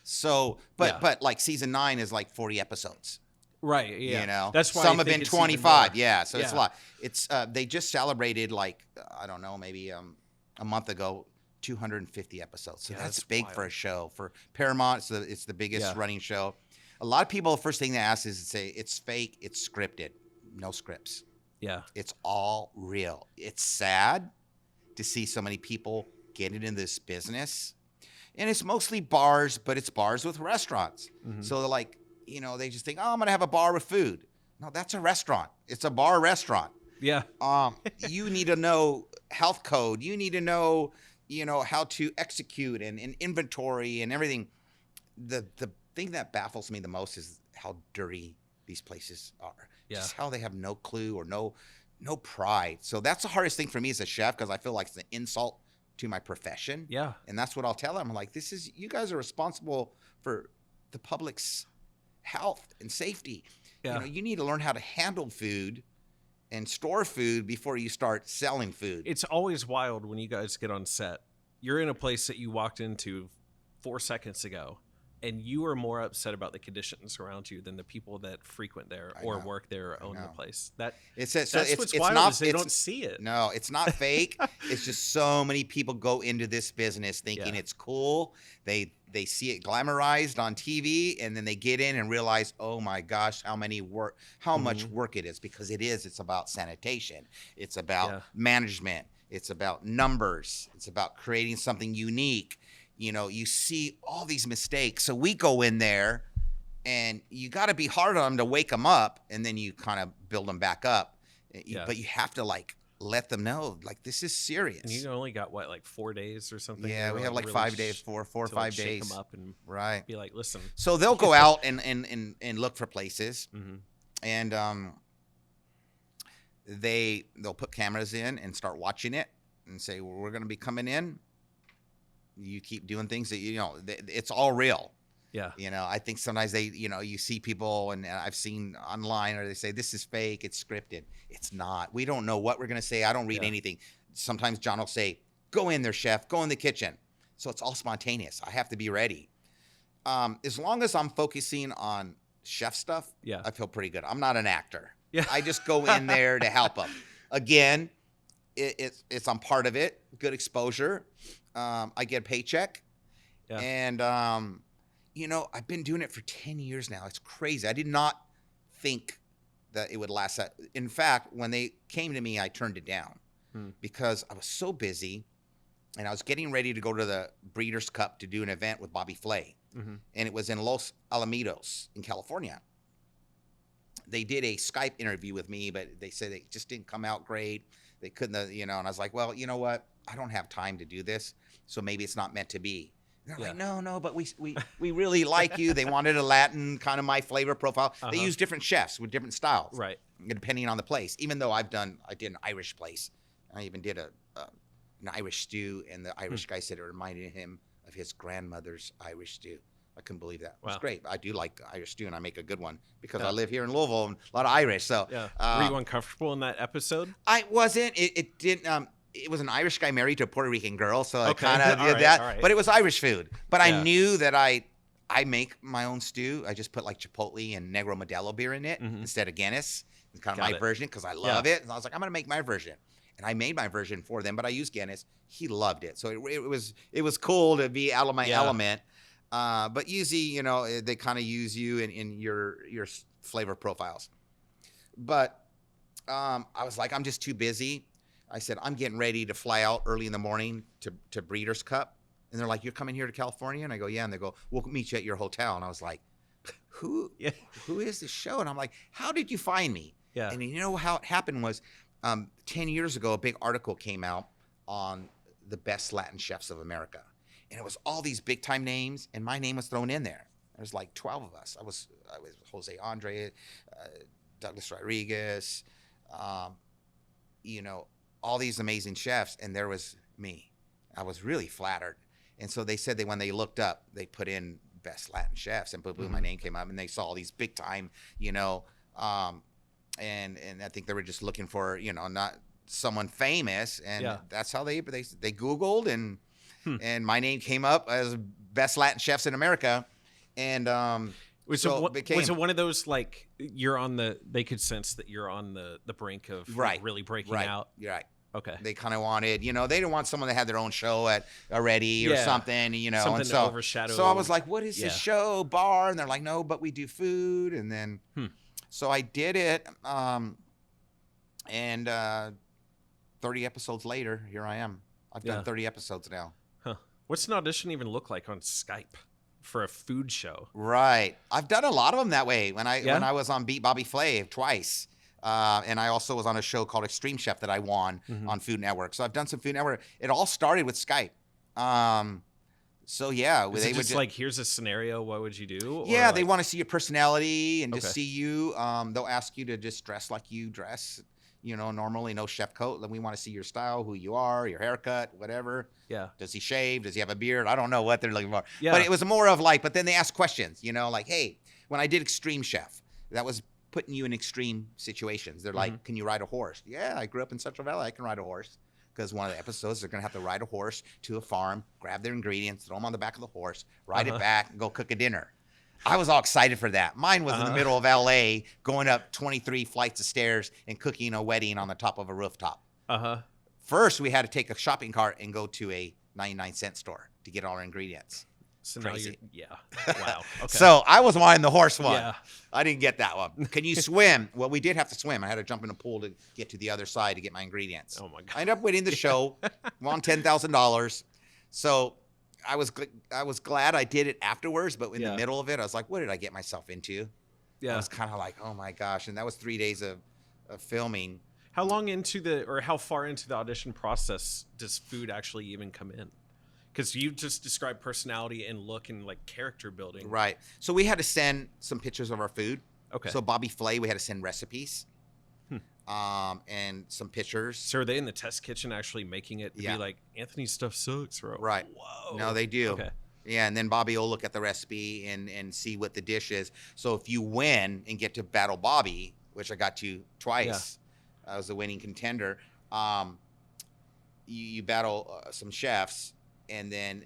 So, but like season 9 is like 40 episodes. Right. Yeah. That's why some have been 25. Yeah. So it's a lot. It's they just celebrated like I don't know, maybe a month ago. 250 episodes. So that's big wild. For a show. For Paramount, it's the biggest running show. A lot of people, the first thing they ask is to say, it's fake, it's scripted. No scripts. Yeah. It's all real. It's sad to see so many people get into this business. And it's mostly bars, but it's bars with restaurants. So they're like, they just think, oh, I'm going to have a bar with food. No, that's a restaurant. It's a bar restaurant. Yeah. You need to know health code. You need to know how to execute and inventory and everything. The thing that baffles me the most is how dirty these places are. Yeah. Just how they have no clue or no pride. So that's the hardest thing for me as a chef because I feel like it's an insult to my profession. Yeah. And that's what I'll tell them. I'm like, you guys are responsible for the public's health and safety. Yeah. You need to learn how to handle food and store food before you start selling food. It's always wild when you guys get on set. You're in a place that you walked into 4 seconds ago, and you are more upset about the conditions around you than the people that frequent there or work there or own the place. That's what's wild is they don't see it. No, it's not fake. It's just so many people go into this business thinking it's cool. They see it glamorized on TV, and then they get in and realize, oh my gosh, how much work it is, because it is. It's about sanitation. It's about management. It's about numbers. It's about creating something unique. You see all these mistakes. So we go in there, and you got to be hard on them to wake them up, and then you kind of build them back up. But you have to let them know, this is serious. And you only got like 4 days or something. Yeah, we have like 5 days, 4 or 5 days. Shake them up and be like, listen. So they'll go out and look for places, and they'll put cameras in and start watching it and say, well, we're going to be coming in. You keep doing things that it's all real. Yeah. I think sometimes you see people, and I've seen online, or they say this is fake, it's scripted. It's not. We don't know what we're going to say. I don't read anything. Sometimes John will say, go in there, chef, go in the kitchen. So it's all spontaneous. I have to be ready. As long as I'm focusing on chef stuff, I feel pretty good. I'm not an actor. Yeah. I just go in there to help them. Again, I'm part of it. Good exposure. I get a paycheck. Yeah. And, I've been doing it for 10 years now. It's crazy. I did not think that it would last that. In fact, when they came to me, I turned it down because I was so busy, and I was getting ready to go to the Breeders' Cup to do an event with Bobby Flay, and it was in Los Alamitos in California. They did a Skype interview with me, but they said it just didn't come out great. They couldn't, and I was like, well, you know what? I don't have time to do this, so maybe it's not meant to be. And they're like, no, but we really like you. They wanted a Latin kind of my flavor profile. They use different chefs with different styles, right? Depending on the place. Even though I did an Irish place. I even did an Irish stew, and the Irish guy said it reminded him of his grandmother's Irish stew. I couldn't believe that. Wow. It's great. I do like Irish stew, and I make a good one because I live here in Louisville and a lot of Irish. So, were you uncomfortable in that episode? I wasn't. It didn't. It was an Irish guy married to a Puerto Rican girl, so I kind of did that. Right. But it was Irish food. But I knew that I make my own stew. I just put like Chipotle and Negro Modelo beer in it instead of Guinness. It's kind of my version because I love it. And I was like, I'm gonna make my version. And I made my version for them, but I used Guinness. He loved it, so it was cool to be out of my element. But usually, they kind of use you in your flavor profiles. But I was like, I'm just too busy. I said, I'm getting ready to fly out early in the morning to Breeders' Cup. And they're like, you're coming here to California? And I go, yeah. And they go, we'll meet you at your hotel. And I was like, who is this show? And I'm like, how did you find me? Yeah. And you know how it happened was 10 years ago, a big article came out on the best Latin chefs of America. And it was all these big time names, and my name was thrown in there. There's like 12 of us. I was Jose Andre, Douglas Rodriguez, all these amazing chefs, and there was me. I was really flattered. And so they said that when they looked up, they put in best Latin chefs, and boom, my name came up, and they saw all these big time, and I think they were just looking for, not someone famous, and that's how they Googled, and my name came up as best Latin chefs in America, and was it one of those like they could sense that you're on the brink of really breaking out? Right. Okay. They kind of wanted, they didn't want someone that had their own show already or something, something and so to overshadow. So I was like, what is this show, bar? And they're like, no, but we do food. And then so I did it, and 30 episodes later, here I am. I've done 30 episodes now. Huh. What's an audition even look like on Skype for a food show? Right. I've done a lot of them that way. When I was on Beat Bobby Flay twice, and I also was on a show called Extreme Chef that I won on Food Network. So I've done some Food Network. It all started with Skype. So yeah, is it just like, here's a scenario, what would you do? Yeah, they want to see your personality and just see you. They'll ask you to just dress like you dress. Normally no chef coat. Then we want to see your style, who you are, your haircut, whatever. Yeah. Does he shave? Does he have a beard? I don't know what they're looking for. Yeah. But it was more of like, but then they ask questions, like, hey, when I did Extreme Chef, that was putting you in extreme situations. They're like, can you ride a horse? Yeah, I grew up in Central Valley. I can ride a horse. Because one of the episodes, they're going to have to ride a horse to a farm, grab their ingredients, throw them on the back of the horse, ride it back, and go cook a dinner. I was all excited for that. Mine was in the middle of L.A., going up 23 flights of stairs and cooking a wedding on the top of a rooftop. First, we had to take a shopping cart and go to a 99-cent store to get all our ingredients. So crazy. Wow. Okay. So I was wanting the horse one. Yeah. I didn't get that one. Can you swim? Well, we did have to swim. I had to jump in a pool to get to the other side to get my ingredients. Oh, my God. I ended up winning the show, won $10,000. So I was glad I did it afterwards, but in the middle of it, I was like, what did I get myself into? Yeah. I was kind of like, oh, my gosh. And that was 3 days of filming. How how far into the audition process does food actually even come in? Because you just described personality and look and like character building. Right. So we had to send some pictures of our food. Okay. So Bobby Flay, we had to send recipes and some pictures. So are they in the test kitchen actually making it to be like, Anthony's stuff sucks, bro? Right. Whoa. No, they do. Okay. Yeah, and then Bobby will look at the recipe and see what the dish is. So if you win and get to battle Bobby, which I got to twice, I was the winning contender, you battle some chefs, and then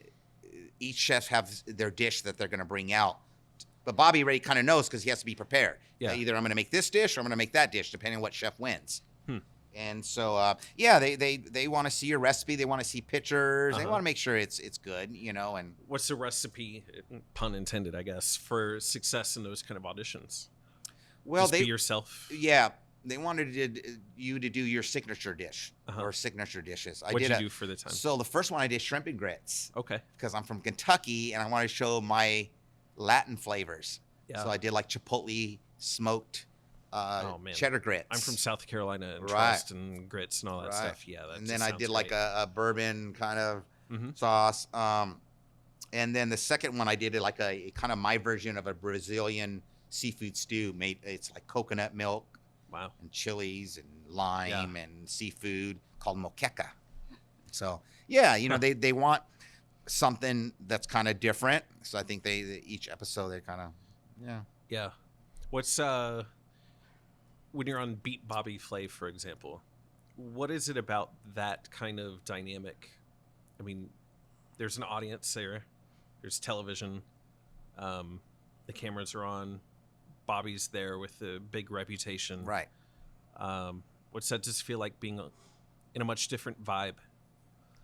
each chef has their dish that they're going to bring out. But Bobby already kind of knows because he has to be prepared. Yeah. Either I'm going to make this dish or I'm going to make that dish, depending on what chef wins. And so, they want to see your recipe. They want to see pictures. They want to make sure it's good, And what's the recipe, pun intended, I guess, for success in those kind of auditions? Well, be yourself. Yeah, they wanted you to do your signature dish or signature dishes. What'd you do for the time? So the first one I did shrimp and grits. Okay. Because I'm from Kentucky and I want to show my Latin flavors. Yeah. So I did like chipotle smoked cheddar grits. I'm from South Carolina and Charleston grits and all that stuff. Yeah. And then I did like a bourbon kind of sauce. And then the second one I did like a kind of my version of a Brazilian seafood stew. It's like coconut milk. Wow. And chilies and lime and seafood called moqueca. So yeah, they want something that's kind of different. So I think each episode they kind of yeah. What's when you're on Beat Bobby Flay, for example, what is it about that kind of dynamic? I mean, there's an audience there. There's television. The cameras are on. Bobby's there with a big reputation. Right. What's that just feel like being in a much different vibe?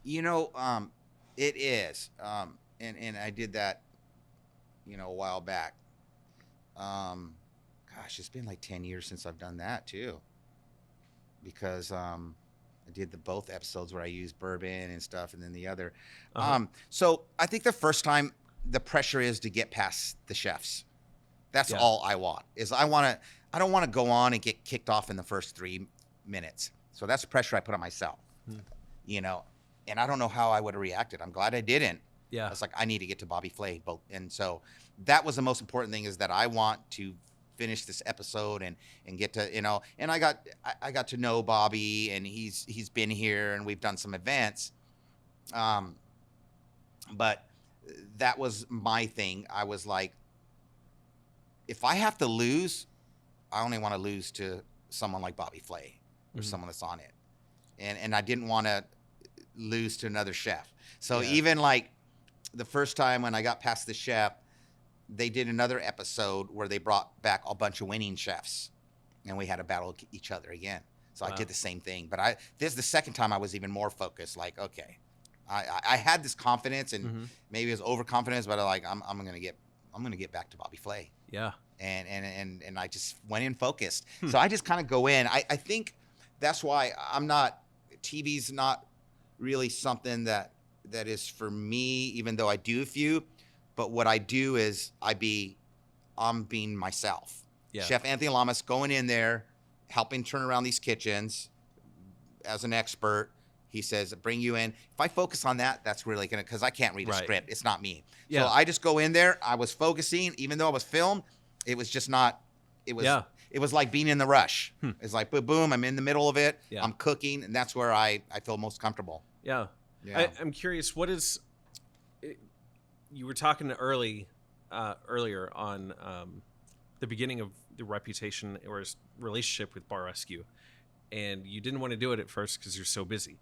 It is. And I did that, a while back. Gosh, it's been like 10 years since I've done that too. Because I did both episodes where I used bourbon and stuff, and then the other. So I think the first time the pressure is to get past the chefs. That's all I want. I don't want to go on and get kicked off in the first 3 minutes. So that's the pressure I put on myself. And I don't know how I would have reacted. I'm glad I didn't. Yeah. It's like I need to get to Bobby Flay. And so that was the most important thing, is that I want to finish this episode and get to, and I got to know Bobby, and he's been here and we've done some events. But that was my thing. I was like, if I have to lose, I only want to lose to someone like Bobby Flay or someone that's on it. And I didn't want to lose to another chef. So even like the first time when I got past the chef, they did another episode where they brought back a bunch of winning chefs and we had to battle each other again. So I did the same thing. But this is the second time I was even more focused. Like, okay, I had this confidence, and maybe it was overconfidence, but I'm gonna get back to Bobby Flay. Yeah. And I just went in focused. So I just kind of go in. I think that's why TV's not really something that is for me, even though I do a few. But what I do is I'm being myself. Yeah. Chef Anthony Lamas, going in there, helping turn around these kitchens as an expert. He says, bring you in. If I focus on that, that's really going to, because I can't read a script. It's not me. Yeah. So I just go in there. I was focusing, even though I was filmed, it was just not, it was like being in the rush. It's like, boom, boom, I'm in the middle of it. Yeah. I'm cooking, and that's where I feel most comfortable. Yeah. I'm curious, you were talking earlier on the beginning of the reputation or relationship with Bar Rescue, and you didn't want to do it at first because you're so busy.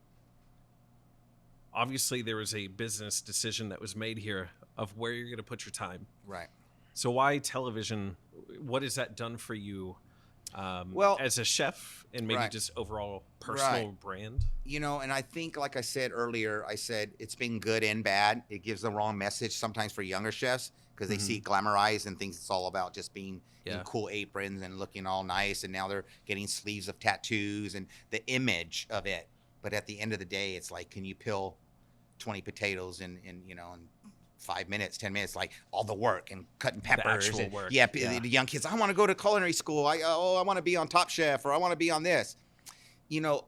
Obviously, there was a business decision that was made here of where you're going to put your time. Right. So why television? What has that done for you as a chef and maybe just overall personal brand? And I think, like I said earlier, it's been good and bad. It gives the wrong message sometimes for younger chefs because they see it glamorized and think it's all about just being in cool aprons and looking all nice. And now they're getting sleeves of tattoos and the image of it. But at the end of the day, it's like, can you peel 20 potatoes in 5 minutes, 10 minutes, like all the work and cutting peppers. The actual work. The young kids, I want to go to culinary school. I want to be on Top Chef, or I want to be on this.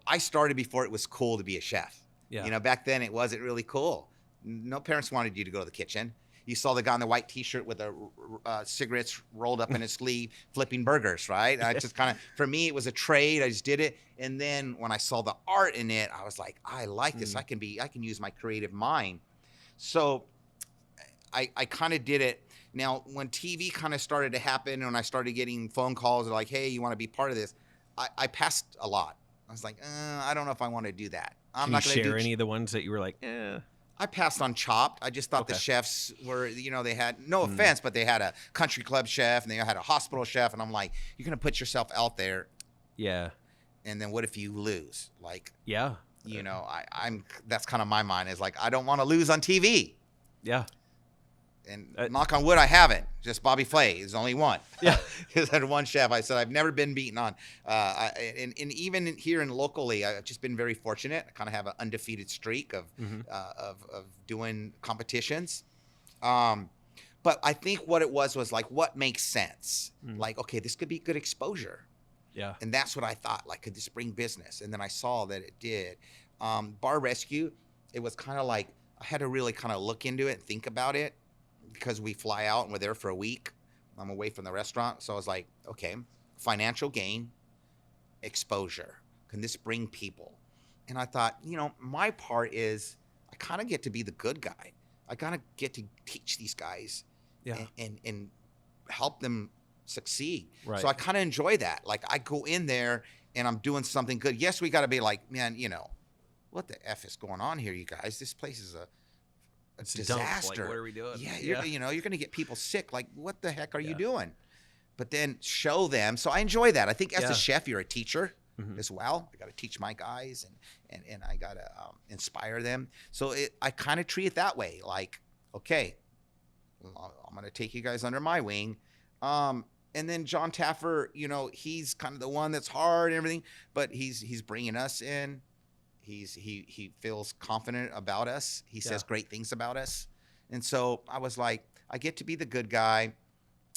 I started before it was cool to be a chef. Yeah. Back then it wasn't really cool. No parents wanted you to go to the kitchen. You saw the guy in the white T-shirt with the cigarettes rolled up in his sleeve, flipping burgers, right? I just kind of, for me, it was a trade. I just did it. And then when I saw the art in it, I was like, I like this. I can use my creative mind. So I kind of did it. Now, when TV kind of started to happen and I started getting phone calls like, hey, you want to be part of this? I passed a lot. I was like, I don't know if I want to do that. I'm not going to share any of the ones that you were like, I passed on Chopped. I just thought the chefs were, they had, no offense, but they had a country club chef and they had a hospital chef. And I'm like, you're going to put yourself out there. Yeah. And then what if you lose? Like, yeah. I'm that's kind of my mind, is like, I don't want to lose on TV. Yeah. And knock on wood, I haven't. Just Bobby Flay is only one. Yeah. He's had one chef. I said, I've never been beaten on. And even here in locally, I've just been very fortunate. I kind of have an undefeated streak of doing competitions. But I think what it was like, what makes sense? Like, okay, this could be good exposure. Yeah. And that's what I thought. Like, could this bring business? And then I saw that it did. Bar Rescue, it was kind of like, I had to really kind of look into it and think about it. Because we fly out and we're there for a week. I'm away from the restaurant. So I was like, okay, financial gain, exposure. Can this bring people? And I thought, my part is I kind of get to be the good guy. I kind of get to teach these guys and help them succeed. Right. So I kind of enjoy that. Like, I go in there and I'm doing something good. Yes, we got to be like, man, what the F is going on here, you guys? This place is a disaster. Like, what are we doing? Yeah, you're going to get people sick. Like, what the heck are you doing? But then show them. So I enjoy that. I think as a chef, you're a teacher as well. I got to teach my guys and I got to inspire them. So I kind of treat it that way. Like, okay, I'm going to take you guys under my wing. And then John Taffer, he's kind of the one that's hard and everything, but he's bringing us in. He feels confident about us. He says great things about us. And so I was like, I get to be the good guy.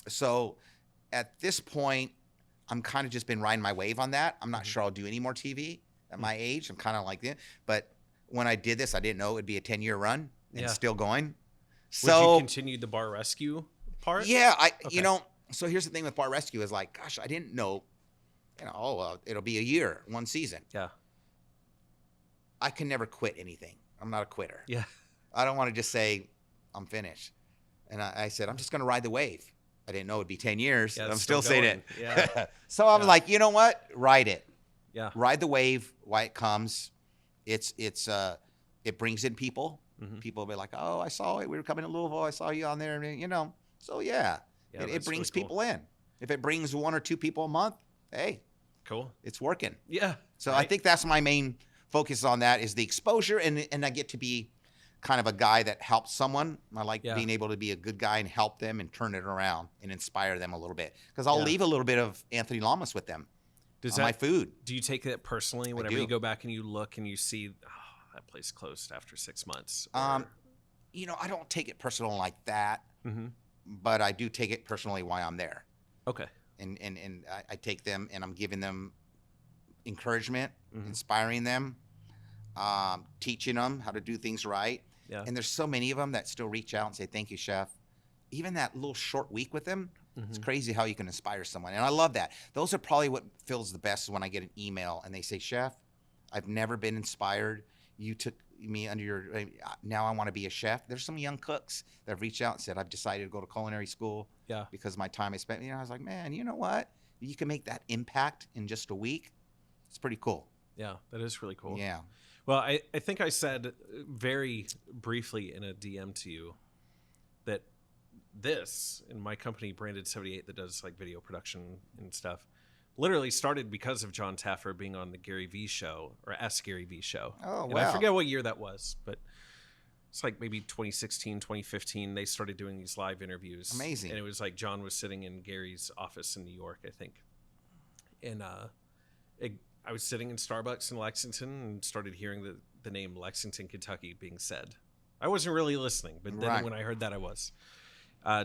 So at this point, I'm kind of just been riding my wave on that. I'm not sure I'll do any more TV at my age. I'm kind of like that. But when I did this, I didn't know it would be a 10-year run and still going. So would you continue the Bar Rescue part? Yeah. So here's the thing with Bar Rescue is like, gosh, I didn't know, it'll be a year, one season. Yeah. I can never quit anything. I'm not a quitter. Yeah. I don't want to just say I'm finished. And I said, I'm just going to ride the wave. I didn't know it'd be 10 years. Yeah, I'm still saying it. Yeah. So I'm like, you know what? Ride it. Yeah. Ride the wave while it comes. It brings in people. People will be like, oh, I saw it. We were coming to Louisville. I saw you on there. So it brings really people in. If it brings 1 or 2 people a month, hey, cool. It's working. Yeah. So I think that's my main focus on that is the exposure, and I get to be kind of a guy that helps someone. I like being able to be a good guy and help them and turn it around and inspire them a little bit. Because I'll leave a little bit of Anthony Lamas with them on my food. Do you take that personally whenever you go back and you look and you see, that place closed after 6 months? Or... I don't take it personal like that, but I do take it personally while I'm there. Okay. And I take them and I'm giving them encouragement, inspiring them, teaching them how to do things right. Yeah. And there's so many of them that still reach out and say, thank you, chef. Even that little short week with them, it's crazy how you can inspire someone. And I love that. Those are probably what feels the best when I get an email and they say, chef, I've never been inspired. You took me under your, now I want to be a chef. There's some young cooks that have reached out and said, I've decided to go to culinary school because my time I spent, I was like, man, you know what? You can make that impact in just a week. It's pretty cool. Yeah, that is really cool. Yeah. Well, I think I said very briefly in a DM to you that this, in my company, Branded 78, that does like video production and stuff, literally started because of John Taffer being on the Gary V show or Ask Gary V show. Oh, and wow. I forget what year that was, but it's like maybe 2016, 2015. They started doing these live interviews. Amazing. And it was like John was sitting in Gary's office in New York, I think. And I was sitting in Starbucks in Lexington and started hearing the name Lexington, Kentucky being said. I wasn't really listening, but then when I heard that, I was.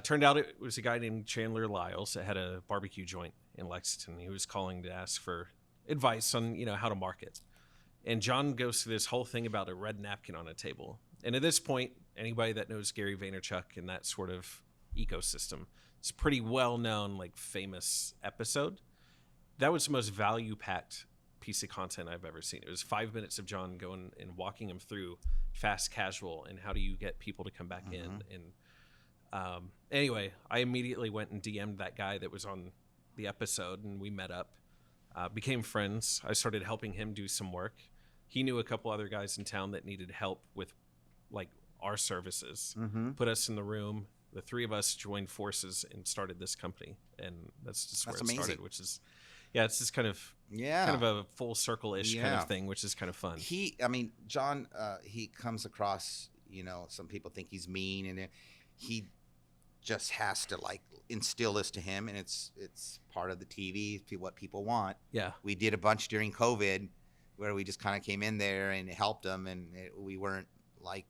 Turned out it was a guy named Chandler Lyles that had a barbecue joint in Lexington. He was calling to ask for advice on, how to market. And John goes through this whole thing about a red napkin on a table. And at this point, anybody that knows Gary Vaynerchuk and that sort of ecosystem, it's a pretty well-known, like famous episode. That was the most value-packed piece of content I've ever seen. It was 5 minutes of John going and walking him through fast casual and how do you get people to come back in. And anyway, I immediately went and DM'd that guy that was on the episode and we met up, became friends. I started helping him do some work. He knew a couple other guys in town that needed help with like our services, put us in the room. The three of us joined forces and started this company. And that's just where it started, which is, it's just kind of a full circle-ish kind of thing, which is kind of fun. John, he comes across, some people think he's mean, and just has to like instill this to him, and it's part of the TV, what people want. Yeah. We did a bunch during COVID where we just kind of came in there and helped them, and we weren't like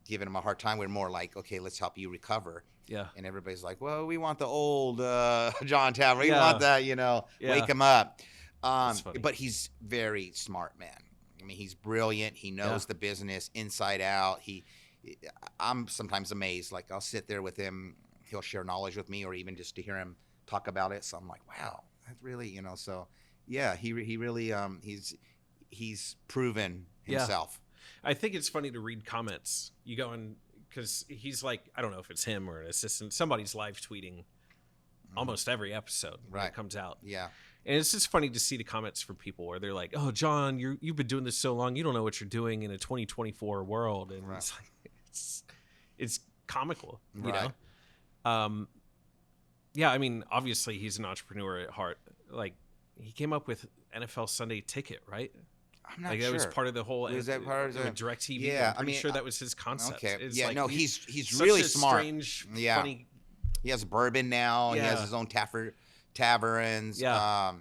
giving them a hard time. We're more like, okay, let's help you recover. Yeah. And everybody's like, well, we want the old John Tavern. We want that, wake him up. But he's very smart, man. I mean, he's brilliant. He knows the business inside out. I'm sometimes amazed. Like, I'll sit there with him. He'll share knowledge with me, or even just to hear him talk about it. So I'm like, wow, that's really, so yeah, he really, he's proven himself. Yeah. I think it's funny to read comments. You go in, because he's like, I don't know if it's him or an assistant, somebody's live tweeting almost every episode when it comes out. Yeah. And it's just funny to see the comments from people where they're like, "Oh, John, you've been doing this so long, you don't know what you're doing in a 2024 world," and it's like, it's comical, you know. Yeah, I mean, obviously he's an entrepreneur at heart. Like, he came up with NFL Sunday Ticket, right? I'm not sure. That was part of the whole. Was that part of the DirecTV? Yeah, I'm pretty sure that was his concept. Okay. It's yeah, like, no, he's really smart. Strange, yeah. Funny. He has bourbon now. Yeah. He has his own taverns. Yeah.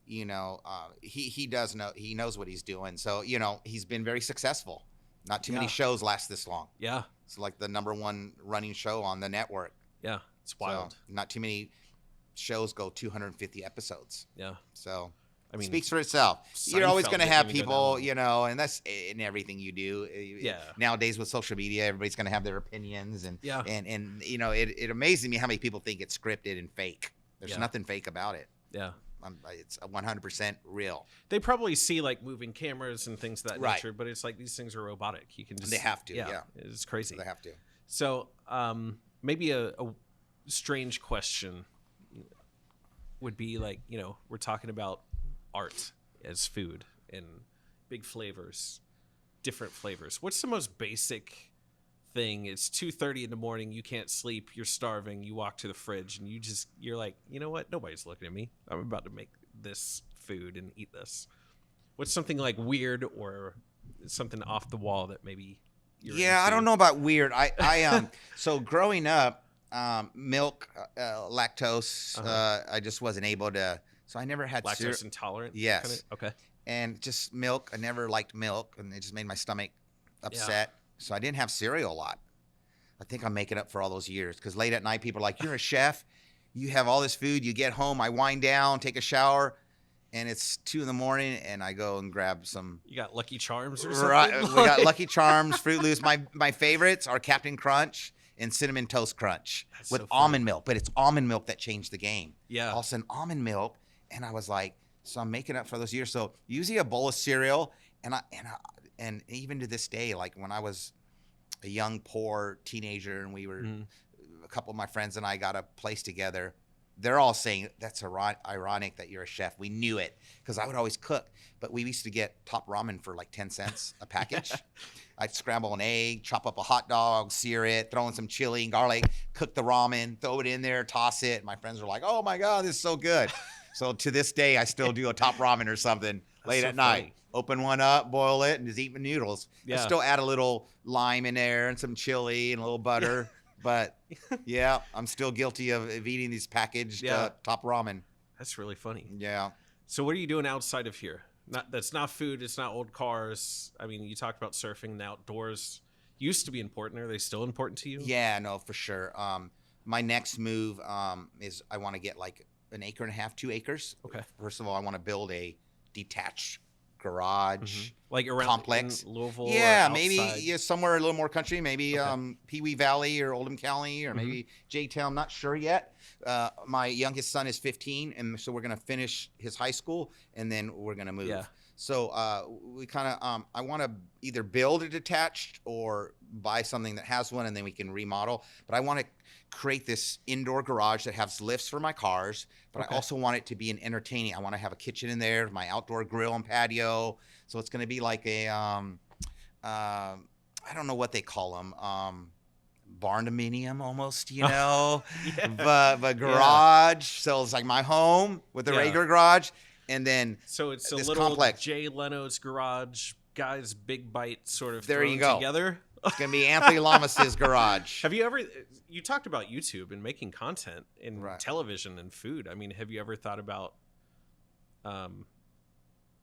He does know. He knows what he's doing. So he's been very successful. Not too many shows last this long. Yeah. It's like the #1 running show on the network. Yeah, it's wild. So not too many shows go 250 episodes. Yeah. So, I mean, speaks for itself. You're always going to have people, and that's in everything you do. Yeah. Nowadays with social media, everybody's going to have their opinions, and it amazes me how many people think it's scripted and fake. There's nothing fake about it. Yeah. It's 100% real. They probably see like moving cameras and things of that nature, but it's like these things are robotic. You can just they have to. Yeah. It's crazy. They have to. So maybe a strange question would be like, we're talking about art as food and big flavors, different flavors. What's the most basic thing? It's 2:30 in the morning, you can't sleep, you're starving, you walk to the fridge and you're like, you know what, nobody's looking at me, I'm about to make this food and eat this. What's something like weird or something off the wall that maybe you're into? I don't know about weird. I so growing up, milk, lactose, I just wasn't able to, so I never had lactose intolerant. Yes. Okay. And just milk, I never liked milk, and it just made my stomach upset. So I didn't have cereal a lot. I think I'm making up for all those years, because late at night people are like, you're a chef, you have all this food, you get home, I wind down, take a shower, and it's 2 a.m, and I go and grab some. You got Lucky Charms or something? Right, we got Lucky Charms, Fruit Loops. My favorites are Captain Crunch and Cinnamon Toast Crunch with almond milk, but it's almond milk that changed the game. Yeah. All of a sudden, almond milk, and I was like, so I'm making up for those years. So usually a bowl of cereal, and even to this day, like when I was a young, poor teenager, and we were a couple of my friends and I got a place together, they're all saying that's ironic that you're a chef. We knew it, because I would always cook, but we used to get top ramen for like 10 cents a package. I'd scramble an egg, chop up a hot dog, sear it, throw in some chili and garlic, cook the ramen, throw it in there, toss it. My friends were like, oh my God, this is so good. So to this day, I still do a top ramen or something late at night. Open one up, boil it, and just eat my noodles. Yeah. I still add a little lime in there and some chili and a little butter. But yeah, I'm still guilty of eating these packaged top ramen. That's really funny. Yeah. So what are you doing outside of here? That's not food. It's not old cars. I mean, you talked about surfing and the outdoors. Used to be important. Are they still important to you? Yeah, no, for sure. My next move is I want to get like 1.5 acres, 2 acres. Okay. First of all, I want to build a detached garage, like around complex, Louisville. Yeah, maybe somewhere a little more country, maybe Pee Wee Valley or Oldham County, or maybe J-Town. Not sure yet. My youngest son is 15, and so we're gonna finish his high school, and then we're gonna move. Yeah. So we kind of I want to either build a detached or buy something that has one, and then we can remodel. But I want to create this indoor garage that has lifts for my cars, but I also want it to be an entertaining. I want to have a kitchen in there, my outdoor grill and patio. So it's going to be like a I don't know what they call them, barndominium almost, but garage. So it's like my home with the regular garage, and then so it's a this little complex. Jay Leno's garage, guys, big bite sort of. There you go. Together. It's going to be Anthony Lamas' garage. Have you ever, you talked about YouTube and making content in television and food. I mean, have you ever thought about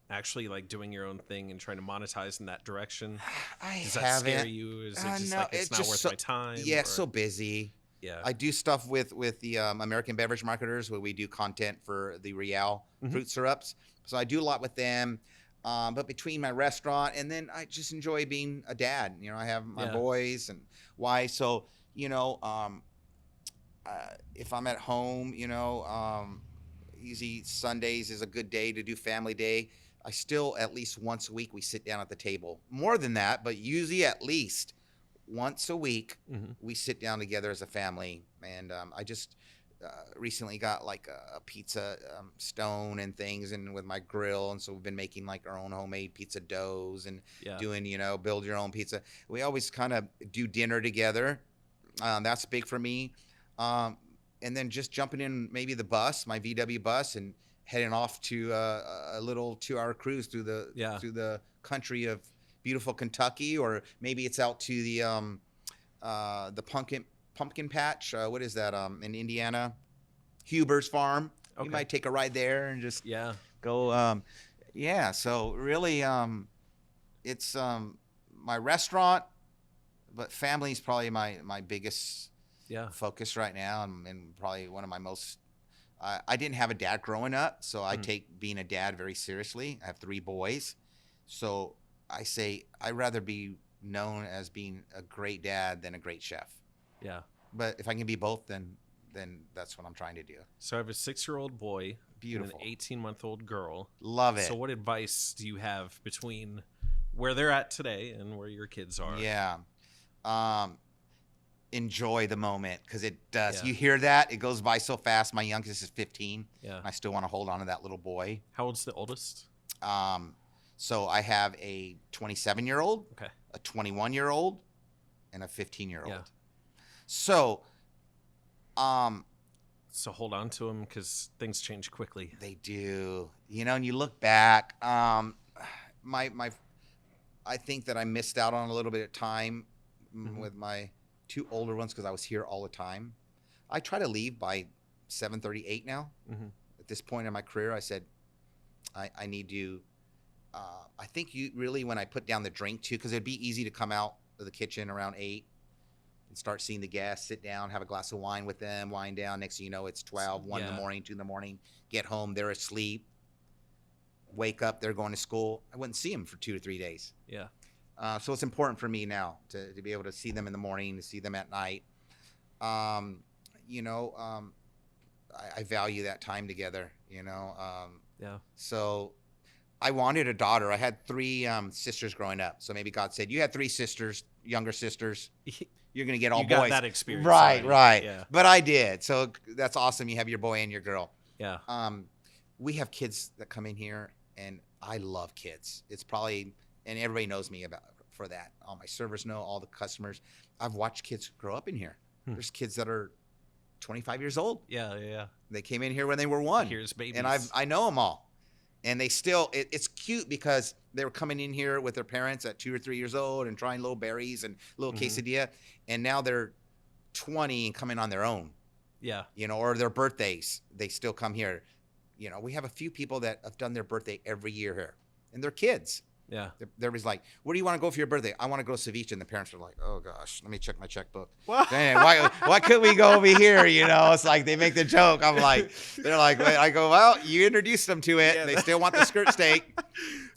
actually like doing your own thing and trying to monetize in that direction? Does that scare you? Is it just like it's not worth my time? Yeah, so busy. Yeah, I do stuff with the American Beverage Marketers where we do content for the Real fruit syrups. So I do a lot with them. But between my restaurant and then I just enjoy being a dad. You know, I have my boys and wife. So, you know, if I'm at home, you know, usually Sundays is a good day to do family day. I still, at least once a week, we sit down at the table. More than that, but usually at least once a week, we sit down together as a family. And I just recently got like a pizza stone and things, and with my grill. And so we've been making like our own homemade pizza doughs and doing, you know, build your own pizza. We always kind of do dinner together. That's big for me. And then just jumping in maybe the bus, my VW bus, and heading off to a little 2-hour cruise through the country of beautiful Kentucky, or maybe it's out to the pumpkin patch. What is that? In Indiana, Huber's Farm. Okay. You might take a ride there and just go. So really, it's my restaurant, but family is probably my biggest focus right now, and probably one of my most. I didn't have a dad growing up, so I take being a dad very seriously. I have 3 boys, so I say I'd rather be known as being a great dad than a great chef. Yeah. But if I can be both, then that's what I'm trying to do. So I have a 6-year-old boy, beautiful, and an 18-month-old girl. Love it. So what advice do you have between where they're at today and where your kids are? Yeah. Enjoy the moment, because it does. You hear that? It goes by so fast. My youngest is 15. Yeah. And I still want to hold on to that little boy. How old's the oldest? So I have a 27-year-old, a 21-year-old, and a 15-year-old. Yeah. So hold on to them, because things change quickly. They do. You know, and you look back, I think that I missed out on a little bit of time with my 2 older ones, because I was here all the time. I try to leave by 7:30, 8 now. At this point in my career, I said, I need to, I think you really, when I put down the drink too, because it'd be easy to come out of the kitchen around 8 and start seeing the guests, sit down, have a glass of wine with them, wind down. Next thing you know, it's 12, 1 in the morning, 2 in the morning, get home, they're asleep, wake up, they're going to school. I wouldn't see them for 2 to 3 days. Yeah. So it's important for me now to be able to see them in the morning, to see them at night. You know, I value that time together, you know. So I wanted a daughter. I had 3 sisters growing up. So maybe God said, you had 3 sisters, younger sisters. You're going to get all boys. You got that experience. Right. Yeah. But I did. So that's awesome. You have your boy and your girl. Yeah. We have kids that come in here, and I love kids. It's probably, and everybody knows me for that. All my servers know, all the customers. I've watched kids grow up in here. There's kids that are 25 years old. Yeah. They came in here when they were 1. Here's babies. And I know them all. And they still, it's cute because they were coming in here with their parents at 2 or 3 years old and trying little berries and little quesadilla. And now they're 20 and coming on their own. Yeah. You know, or their birthdays, they still come here. You know, we have a few people that have done their birthday every year here, and they're kids. Yeah. They're always like, where do you want to go for your birthday? I want to go to Seviche. And the parents are like, oh gosh, let me check my checkbook. Dang, why couldn't we go over here? You know, it's like they make the joke. I'm like, they're like, I go, well, you introduced them to it. Yeah, they still want the skirt steak.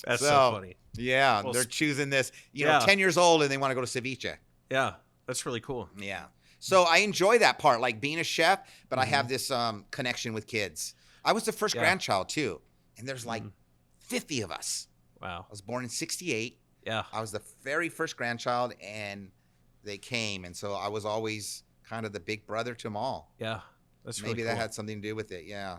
That's so funny. Yeah. Well, they're choosing this, you know, 10 years old, and they want to go to Seviche. Yeah. That's really cool. Yeah. So I enjoy that part, like being a chef, but I have this connection with kids. I was the first grandchild too. And there's like 50 of us. Wow. I was born in 68. Yeah. I was the very first grandchild, and they came. And so I was always kind of the big brother to them all. Yeah. That's really Maybe cool. that had something to do with it. Yeah.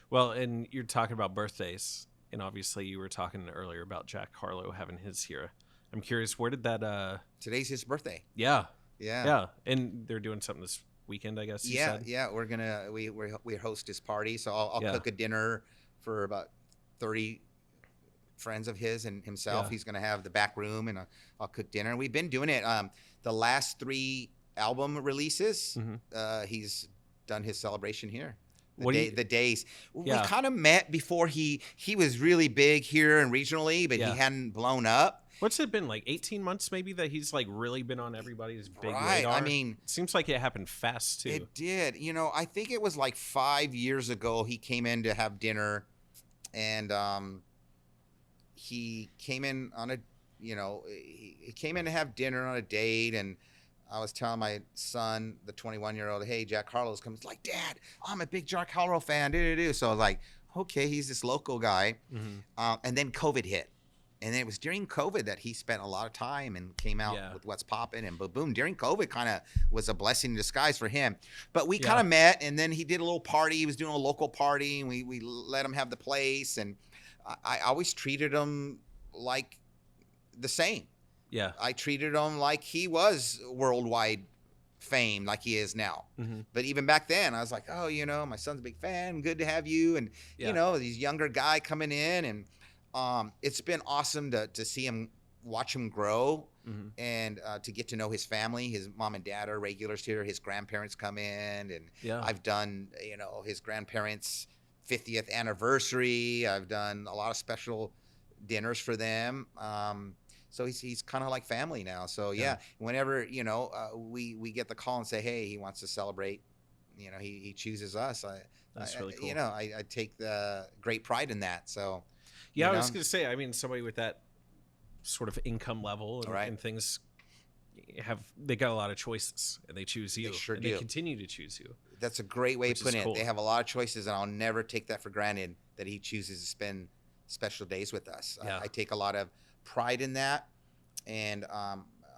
Well, and you're talking about birthdays, and obviously you were talking earlier about Jack Harlow having his here. I'm curious, where did that... Today's his birthday. Yeah. And they're doing something this weekend, I guess you said? Yeah. We're going to... We host his party, so I'll cook a dinner for about 30 friends of his and himself. He's going to have the back room, and I'll cook dinner. We've been doing it. The last 3 album releases, he's done his celebration here. The days. We kind of met before he was really big here and regionally, but he hadn't blown up. What's it been, like 18 months maybe, that he's like really been on everybody's big right. radar? I mean, it seems like it happened fast too. It did. You know, I think it was like 5 years ago he came in to have dinner, and he came in on a, you know, he came in to have dinner on a date, and I was telling my son, the 21-year-old, hey, Jack Harlow's coming. He's like, Dad, I'm a big Jack Harlow fan. So I was like, okay, he's this local guy. And then COVID hit. And it was during COVID that he spent a lot of time and came out with What's Poppin', and boom, during COVID kind of was a blessing in disguise for him. But we kind of met, and then he did a little party. He was doing a local party, and we let him have the place. And I always treated him like the same. Yeah. I treated him like he was worldwide fame, like he is now. But even back then, I was like, oh, you know, my son's a big fan. Good to have you. And, you know, these younger guy coming in, and it's been awesome to see him, watch him grow, and to get to know his family. His mom and dad are regulars here. His grandparents come in, and I've done, you know, his grandparents' 50th anniversary. I've done a lot of special dinners for them. So he's kind of like family now. So whenever, you know, we get the call and say, hey, he wants to celebrate, you know, he chooses us. That's really cool. You know, I take the great pride in that. So. Yeah, I was going to say, I mean, somebody with that sort of income level and things they got a lot of choices, and they choose you. They sure and do. They continue to choose you. That's a great way of putting cool. it. They have a lot of choices, and I'll never take that for granted that he chooses to spend special days with us. I take a lot of pride in that, and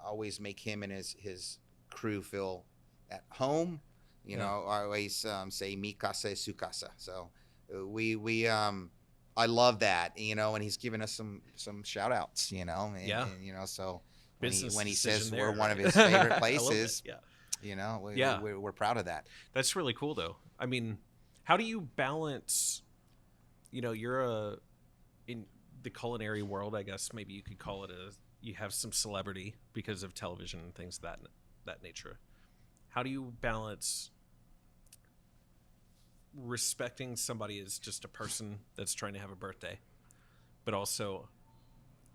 always make him and his crew feel at home. You know, I always say mi casa es su casa. So we I love that, you know, and he's given us some shout outs, you know, and you know, so when he says we're one of his favorite places, you know, we're proud of that. That's really cool, though. I mean, how do you balance, you know, you're in the culinary world, I guess maybe you could call it you have some celebrity because of television and things of that nature. How do you balance respecting somebody as just a person that's trying to have a birthday, but also,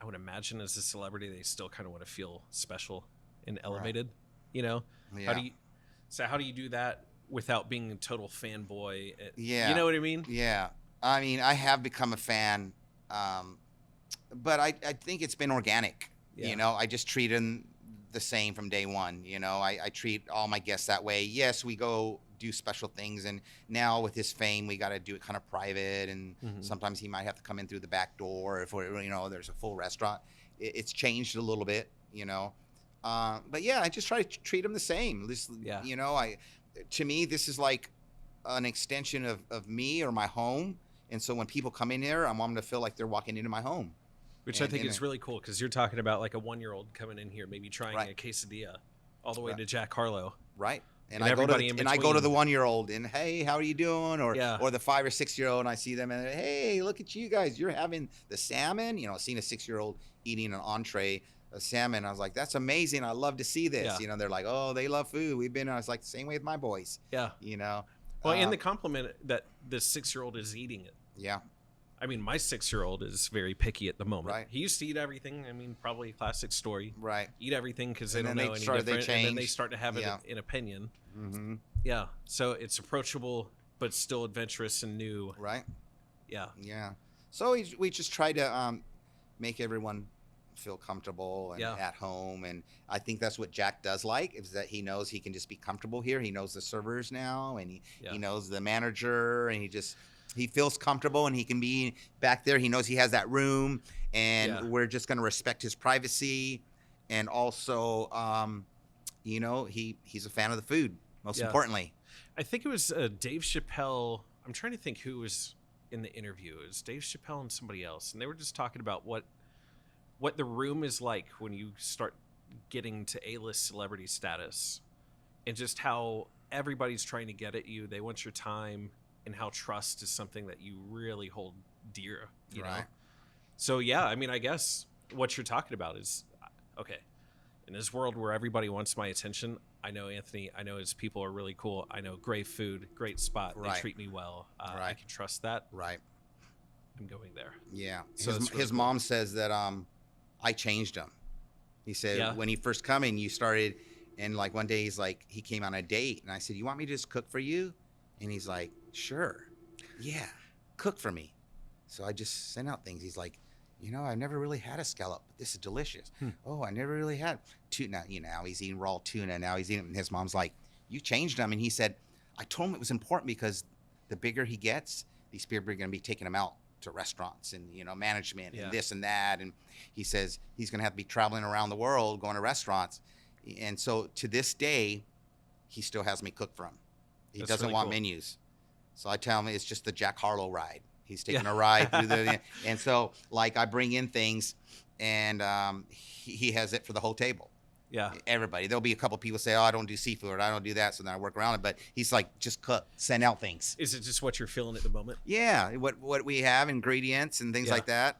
I would imagine as a celebrity, they still kind of want to feel special and elevated, you know? How do you do that without being a total fanboy? You know what I mean? Yeah. I mean, I have become a fan, but I think it's been organic. You know, I just treat them the same from day one. You know, I treat all my guests that way. Yes, we go do special things, and now with his fame, we got to do it kind of private, and sometimes he might have to come in through the back door if we're, you know, there's a full restaurant. It's changed a little bit, you know, but yeah, I just try to treat him the same. You know, to me, this is like an extension of me or my home, and so when people come in here, I want them to feel like they're walking into my home. Which I think is really cool, because you're talking about like a 1-year-old coming in here, maybe trying a quesadilla, all the way to Jack Harlow. Right. And I go to the 1-year-old, and hey, how are you doing? Or the 5 or 6-year-old, and I see them, and hey, look at you guys, you're having the salmon. You know, seeing a 6-year-old eating an entree of salmon, I was like, that's amazing. I love to see this. You know, they're like, oh, they love food. I was like, the same way with my boys. Yeah. You know. Well, and the compliment that the 6-year-old is eating it. Yeah. I mean, my 6-year-old is very picky at the moment. Right. He used to eat everything. I mean, probably a classic story. Right. Eat everything because they don't know any different. And then they start to have an opinion. Mm-hmm. Yeah. So it's approachable, but still adventurous and new. Right. Yeah. Yeah. So we just try to make everyone feel comfortable and at home. And I think that's what Jack does like, is that he knows he can just be comfortable here. He knows the servers now, and he knows the manager, and he feels comfortable, and he can be back there. He knows he has that room, and we're just going to respect his privacy. And also, you know, he's a fan of the food, most importantly. I think it was Dave Chappelle. I'm trying to think who was in the interview. It was Dave Chappelle and somebody else. And they were just talking about what the room is like when you start getting to A-list celebrity status, and just how everybody's trying to get at you. They want your time. And how trust is something that you really hold dear, you know? So yeah, I mean, I guess what you're talking about is okay. In this world where everybody wants my attention, I know Anthony. I know his people are really cool. I know great food, great spot. Right. They treat me well. Right. I can trust that. Right. I'm going there. Yeah. So his mom says that I changed him. He said when he first come in, you started, and like one day he's like, he came on a date, and I said, "You want me to just cook for you?" And he's like, "Sure, yeah, cook for me." So I just sent out things. He's like, "I never really had a scallop, but this is delicious. Oh, I never really had tuna." Now he's eating raw tuna. Now he's eating it. And his mom's like, "You changed him." And he said, "I told him it was important because the bigger he gets, these people are going to be taking him out to restaurants and, management and this and that." And he says he's going to have to be traveling around the world, going to restaurants. And so to this day, he still has me cook for him. He doesn't want menus. So I tell him it's just the Jack Harlow ride. He's taking a ride through the, and so like I bring in things, and he has it for the whole table. Yeah, everybody. There'll be a couple people say, "Oh, I don't do seafood, or I don't do that," so then I work around it. But he's like, "Just cook, send out things." Is it just what you're feeling at the moment? Yeah, what we have, ingredients and things like that.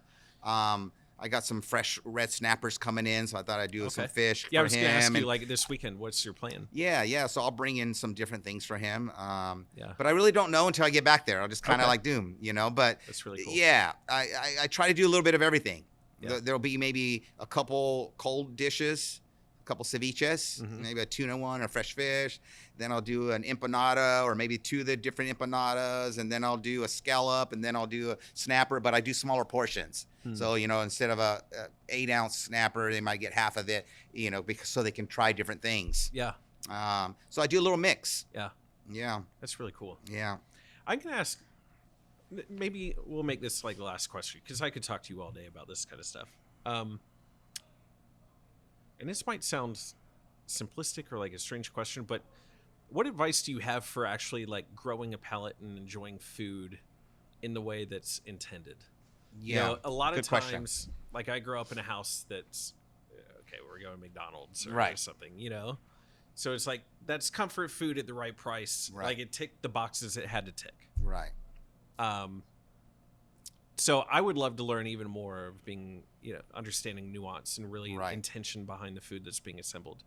I got some fresh red snappers coming in, so I thought I'd do some fish. Yeah, I was going to ask you, like, this weekend, what's your plan? Yeah. So I'll bring in some different things for him. But I really don't know until I get back there. I'll just kind of like doom, But that's really cool. Yeah, I try to do a little bit of everything. Yeah. There'll be maybe a couple cold dishes, a couple ceviches, maybe a tuna one or fresh fish. Then I'll do an empanada or maybe two of the different empanadas, and then I'll do a scallop, and then I'll do a snapper, but I do smaller portions. So, instead of a 8-ounce snapper, they might get half of it, because so they can try different things. Yeah. So I do a little mix. Yeah. Yeah. That's really cool. Yeah. I can ask, maybe we'll make this like the last question, because I could talk to you all day about this kind of stuff. And this might sound simplistic or like a strange question, but what advice do you have for actually like growing a palate and enjoying food in the way that's intended? Yeah, a lot of times, like I grew up in a house that's okay. We're going to McDonald's or something, So it's like that's comfort food at the right price. Right. Like it ticked the boxes it had to tick. Right. So I would love to learn even more of being, understanding nuance and really intention behind the food that's being assembled.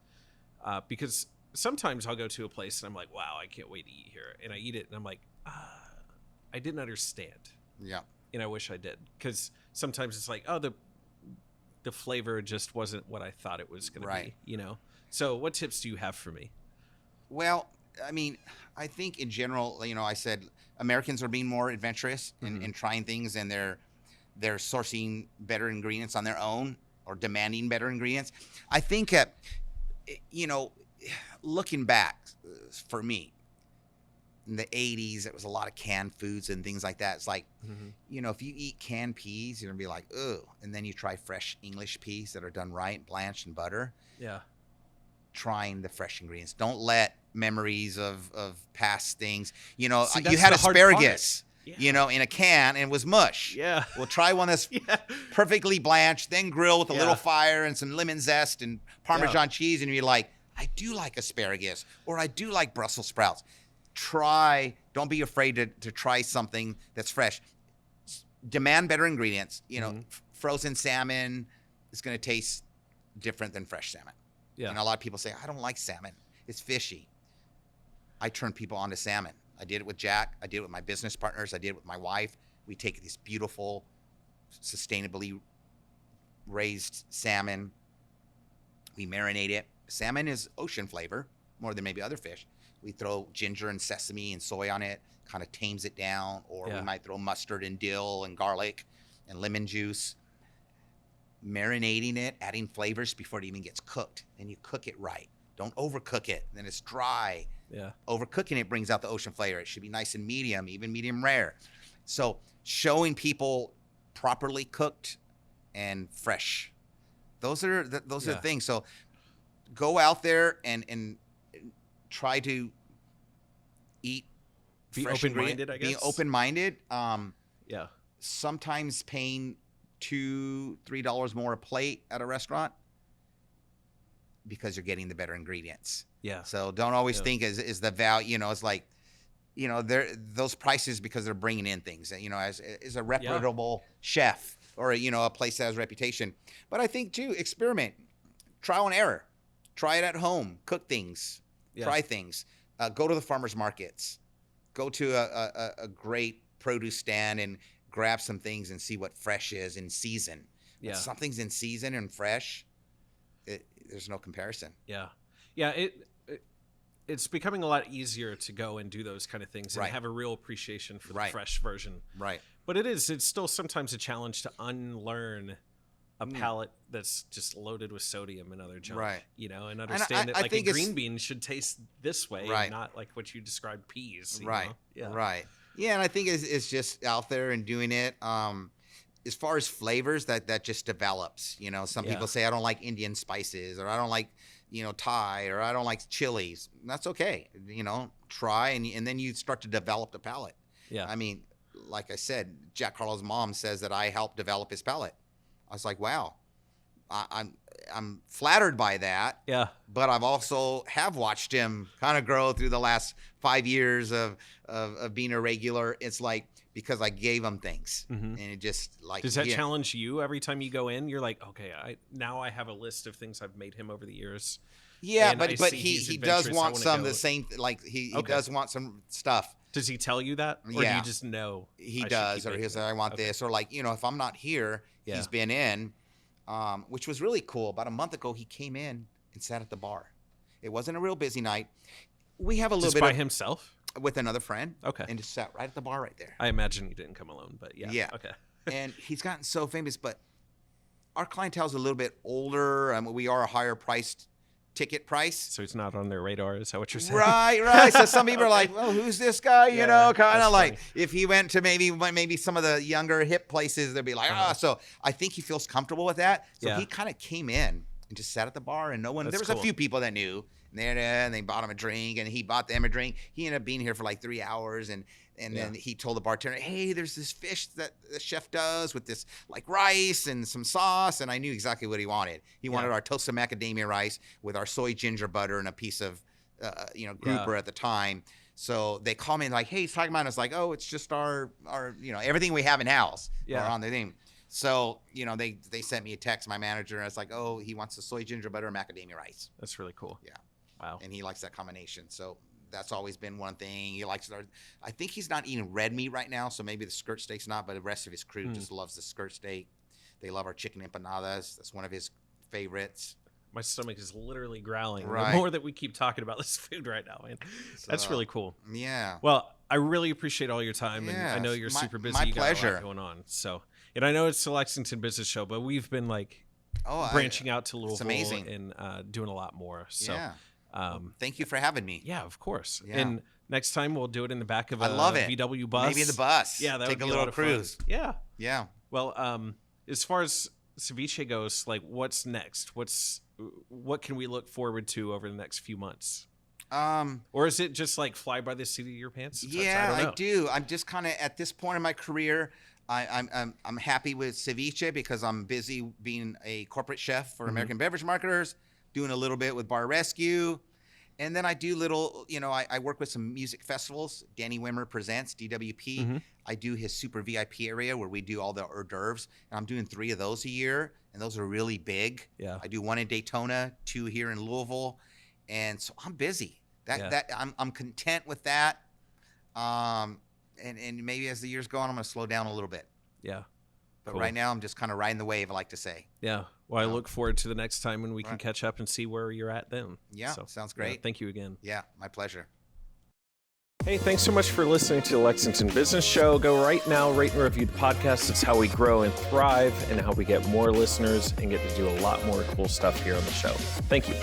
Because sometimes I'll go to a place and I'm like, wow, I can't wait to eat here, and I eat it and I'm like, I didn't understand. Yeah. And I wish I did, because sometimes it's like, oh, the flavor just wasn't what I thought it was going to be, So what tips do you have for me? Well, I mean, I think in general, I said Americans are being more adventurous in trying things, and they're sourcing better ingredients on their own or demanding better ingredients. I think, looking back for me, in the 80s, it was a lot of canned foods and things like that. It's like, if you eat canned peas, you're going to be like, ugh. And then you try fresh English peas that are done right, blanched in butter. Yeah. Trying the fresh ingredients. Don't let memories of past things, you had asparagus, in a can, and it was mush. Yeah. Well, try one that's perfectly blanched, then grill with a little fire and some lemon zest and Parmesan cheese. And you're like, I do like asparagus, or I do like Brussels sprouts. Don't be afraid to try something that's fresh. Demand better ingredients. Frozen salmon is going to taste different than fresh salmon. Yeah. And a lot of people say, I don't like salmon. It's fishy. I turn people on to salmon. I did it with Jack. I did it with my business partners. I did it with my wife. We take this beautiful, sustainably raised salmon. We marinate it. Salmon is ocean flavor more than maybe other fish. We throw ginger and sesame and soy on it, kind of tames it down, or we might throw mustard and dill and garlic and lemon juice. Marinating it, adding flavors before it even gets cooked. Then you cook it right. Don't overcook it. Then it's dry. Yeah. Overcooking it brings out the ocean flavor. It should be nice and medium, even medium rare. So showing people properly cooked and fresh. Those are the things. So go out there and try to eat. Be open-minded, I guess. Being open-minded. Sometimes paying $2-3 more a plate at a restaurant because you're getting the better ingredients. Yeah. So don't always think is the value. It's like, they're those prices because they're bringing in things. As a reputable chef, or a place that has a reputation. But I think too, experiment, trial and error, try it at home, cook things, try things, go to the farmers markets, go to a great produce stand and grab some things and see what fresh is in season. When something's in season and fresh, there's no comparison. It's becoming a lot easier to go and do those kind of things and have a real appreciation for the fresh version. Right. But it's still sometimes a challenge to unlearn a palate that's just loaded with sodium and other junk. Right. And understand that a green bean should taste this way and not like what you described peas. Right. Yeah. Right. Yeah, and I think it's just out there and doing it. As far as flavors, that just develops. Some people say I don't like Indian spices, or I don't like Thai, or I don't like chilies. That's okay. Try and then you start to develop the palate. Yeah. I mean, like I said, Jack Harlow's mom says that I helped develop his palate. I was like, wow, I'm flattered by that. Yeah. But I've also have watched him kind of grow through the last 5 years of being a regular. It's like, because I gave him things, and it just like. Does that challenge you every time you go in? You're like, okay, now I have a list of things I've made him over the years. Yeah, but he does want some of the same, like he does want some stuff. Does he tell you that, or do you just know? He does, or he'll say, I want this, or like if I'm not here, he's been in, which was really cool. About a month ago, he came in and sat at the bar. It wasn't a real busy night. We have a little bit by himself. With another friend. Okay. And just sat right at the bar right there. I imagine he didn't come alone, but yeah. Yeah. Okay. And he's gotten so famous, but our clientele's a little bit older. We are a higher priced ticket price. So he's not on their radar, is that what you're saying? Right. So some people are like, well, who's this guy? Kind of like funny. If he went to maybe some of the younger hip places, they'd be like, So I think he feels comfortable with that. So he kind of came in and just sat at the bar, and there was a few people that knew. And they bought him a drink, and he bought them a drink. He ended up being here for like 3 hours, and then he told the bartender, hey, there's this fish that the chef does with this like rice and some sauce, and I knew exactly what he wanted. He wanted our toasted macadamia rice with our soy ginger butter and a piece of grouper at the time. So they call me and like, hey, he's talking about it. I was like, oh, it's just our everything we have in house on the thing. So, they sent me a text, my manager, and I was like, oh, he wants the soy ginger butter and macadamia rice. That's really cool. Yeah. Wow. And he likes that combination. So that's always been one thing. He likes I think he's not eating red meat right now, so maybe the skirt steak's not, but the rest of his crew just loves the skirt steak. They love our chicken empanadas. That's one of his favorites. My stomach is literally growling the more that we keep talking about this food right now, man. So, that's really cool. Yeah. Well, I really appreciate all your time, and I know you're super busy. My pleasure. You got a lot going on. So, and I know it's the Lexington Business Show, but we've been like branching out to Louisville and doing a lot more. So. Yeah. Thank you for having me. Yeah, of course. Yeah. And next time we'll do it in the back of a VW bus. Maybe in the bus. Yeah, that take would be a little cruise. Fun. Yeah. Yeah. Well, as far as Seviche goes, like what's next? What can we look forward to over the next few months? Or is it just like fly by the seat of your pants? I do. I'm just kind of at this point in my career. I'm happy with Seviche because I'm busy being a corporate chef for American Beverage Marketers, doing a little bit with Bar Rescue. And then I do little, I work with some music festivals. Danny Wimmer presents DWP. I do his super VIP area where we do all the hors d'oeuvres. And I'm doing 3 of those a year. And those are really big. Yeah. I do 1 in Daytona, 2 here in Louisville. And so I'm busy. I'm content with that. And maybe as the years go on, I'm going to slow down a little bit. Yeah. But right now, I'm just kind of riding the wave, I like to say. Yeah. Well, I look forward to the next time when we can catch up and see where you're at then. Yeah, sounds great. Yeah, thank you again. Yeah, my pleasure. Hey, thanks so much for listening to the Lexington Business Show. Go right now, rate and review the podcast. It's how we grow and thrive and how we get more listeners and get to do a lot more cool stuff here on the show. Thank you.